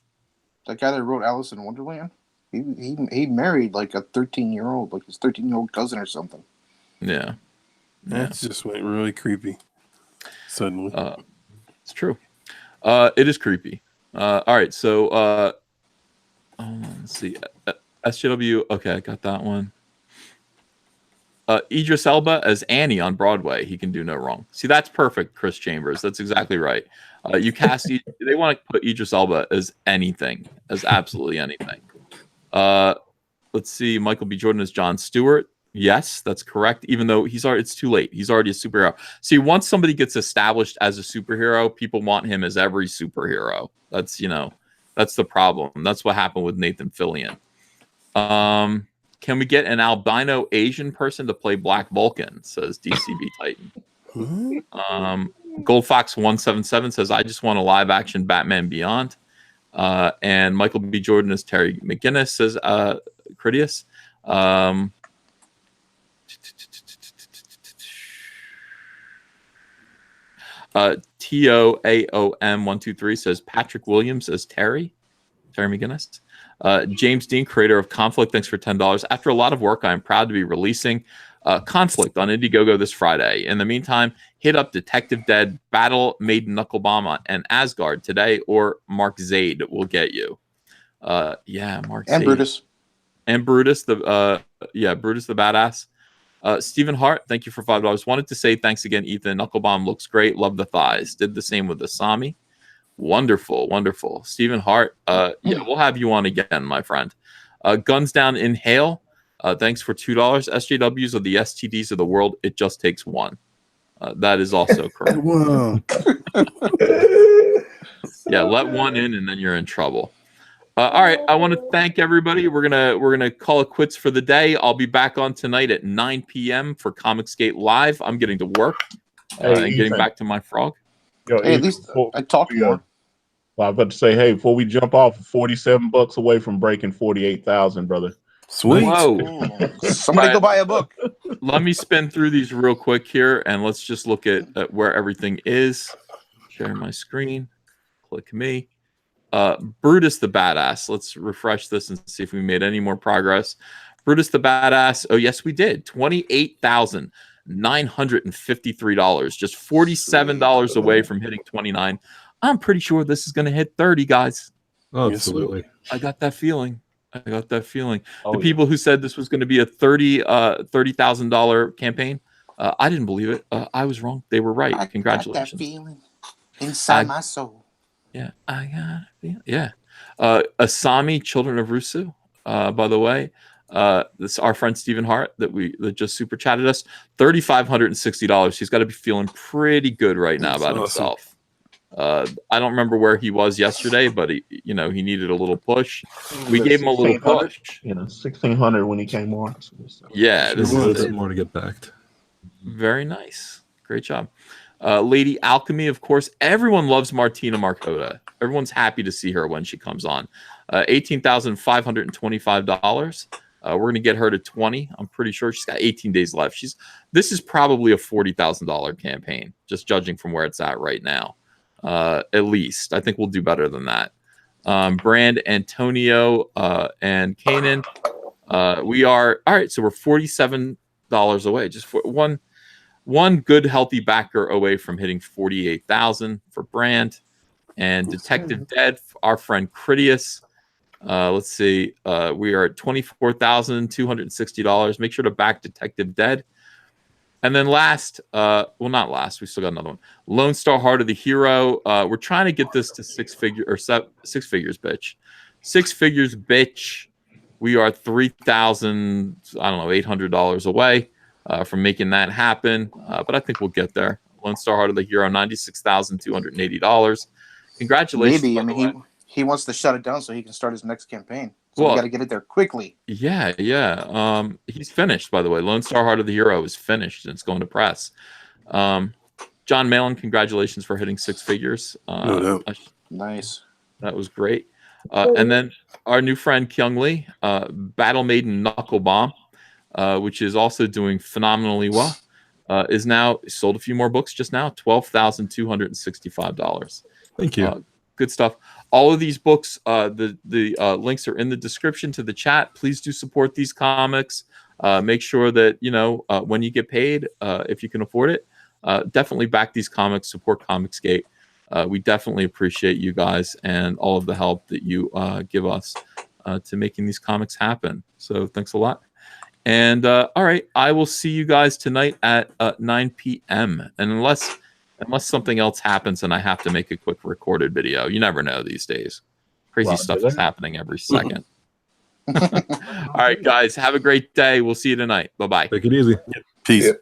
That guy that wrote Alice in Wonderland, he married like a 13-year-old, like his 13-year-old cousin or something. Yeah. That just went really creepy. Suddenly. It's true. It is creepy. All right. So, let's see. SJW. Okay, I got that one. Idris Elba as Annie on Broadway. He can do no wrong. See, that's perfect, Chris Chambers. That's exactly right. You cast. They want to put Idris Elba as anything, as absolutely anything. Let's see. Michael B. Jordan as Jon Stewart. Yes, that's correct. Even though it's too late. He's already a superhero. See, once somebody gets established as a superhero, people want him as every superhero. That's the problem. That's what happened with Nathan Fillion. Can we get an albino Asian person to play Black Vulcan? Says DCB Titan. Goldfox 177 says, I just want a live action Batman Beyond. And Michael B. Jordan as Terry McGinnis, says Critias. TOAOM123 says Patrick Williams as Terry McGinnis. James Dean, creator of Conflict, thanks for $10. After a lot of work, I am proud to be releasing Conflict on Indiegogo this Friday. In the meantime, hit up Detective Dead, Battle Maiden Knucklebomb, and Asgard today, or Mark Zaid will get you. Mark and Zaid. Brutus. And Brutus, Brutus the badass. Stephen Hart, thank you for $5. Wanted to say thanks again, Ethan. Knucklebomb looks great. Love the thighs. Did the same with the Asami. Wonderful. Stephen Hart, we'll have you on again, my friend. Guns Down Inhale, thanks for $2. SJWs are the STDs of the world. It just takes one. That is also correct. Wow. Yeah, let one in and then you're in trouble. All right, I want to thank everybody. We're gonna call it quits for the day. I'll be back on tonight at 9 p.m. for Comicsgate Live. I'm getting to work and getting back to my frog. Hey, at least I talked more. Well, I was about to say, hey, before we jump off, $47 away from breaking 48,000, brother. Sweet. Whoa. Somebody go buy a book. Let me spin through these real quick here, and let's just look at where everything is. Share my screen. Click me. Brutus the Badass. Let's refresh this and see if we made any more progress. Brutus the Badass. Oh, yes, we did. $28,953. Just $47 away from hitting 29. I'm pretty sure this is going to hit 30, guys. Oh, absolutely. I got that feeling. The Oh, people who said this was going to be a $30,000 campaign, I didn't believe it. I was wrong. They were right. Congratulations. I got that feeling inside my soul. Yeah, I got it. Yeah. Asami, Children of Rusu, by the way. This is our friend Stephen Hart that just super chatted us. $3,560. He's got to be feeling pretty good right now about himself. I don't remember where he was yesterday, but he needed a little push. We gave him a little push. 1,600 when he came on. Yeah, This is more to get backed. Very nice. Great job. Lady Alchemy, of course. Everyone loves Martina Markota. Everyone's happy to see her when she comes on. $18,525. We're going to get her to 20. I'm pretty sure she's got 18 days left. This is probably a $40,000 campaign, just judging from where it's at right now. at least. I think we'll do better than that. Brand, Antonio, and Kanan. We are all right. So we're $47 away. Just for one good healthy backer away from hitting 48,000 for Brand. And Detective Dead, our friend Critius. Let's see. We are at $24,260. Make sure to back Detective Dead. And then last, well, not last. We still got another one. Lone Star Heart of the Hero. We're trying to get this to six figures, bitch. 6 figures, bitch. We are $3,800 away from making that happen. But I think we'll get there. Lone Star Heart of the Hero, $96,280. Congratulations. Maybe. I mean, he wants to shut it down so he can start his next campaign. So we got to get it there quickly. Yeah. He's finished, by the way. Lone Star Heart of the Hero is finished, and it's going to press. John Malin, congratulations for hitting 6 figures. Nice. That was great. And then our new friend Hyung Lee, Battle Maiden Knuckle Bomb, which is also doing phenomenally well, is now sold a few more books just now, $12,265. Thank you. Good stuff. All of these books, the links are in the description to the chat. Please do support these comics. Make sure that, when you get paid, if you can afford it, definitely back these comics, support Comicsgate. We definitely appreciate you guys and all of the help that you give us to making these comics happen. So thanks a lot. And all right, I will see you guys tonight at 9 p.m. And unless something else happens and I have to make a quick recorded video. You never know these days. Crazy stuff is happening every second. All right, guys, have a great day. We'll see you tonight. Bye-bye. Take it easy. Peace. Yeah.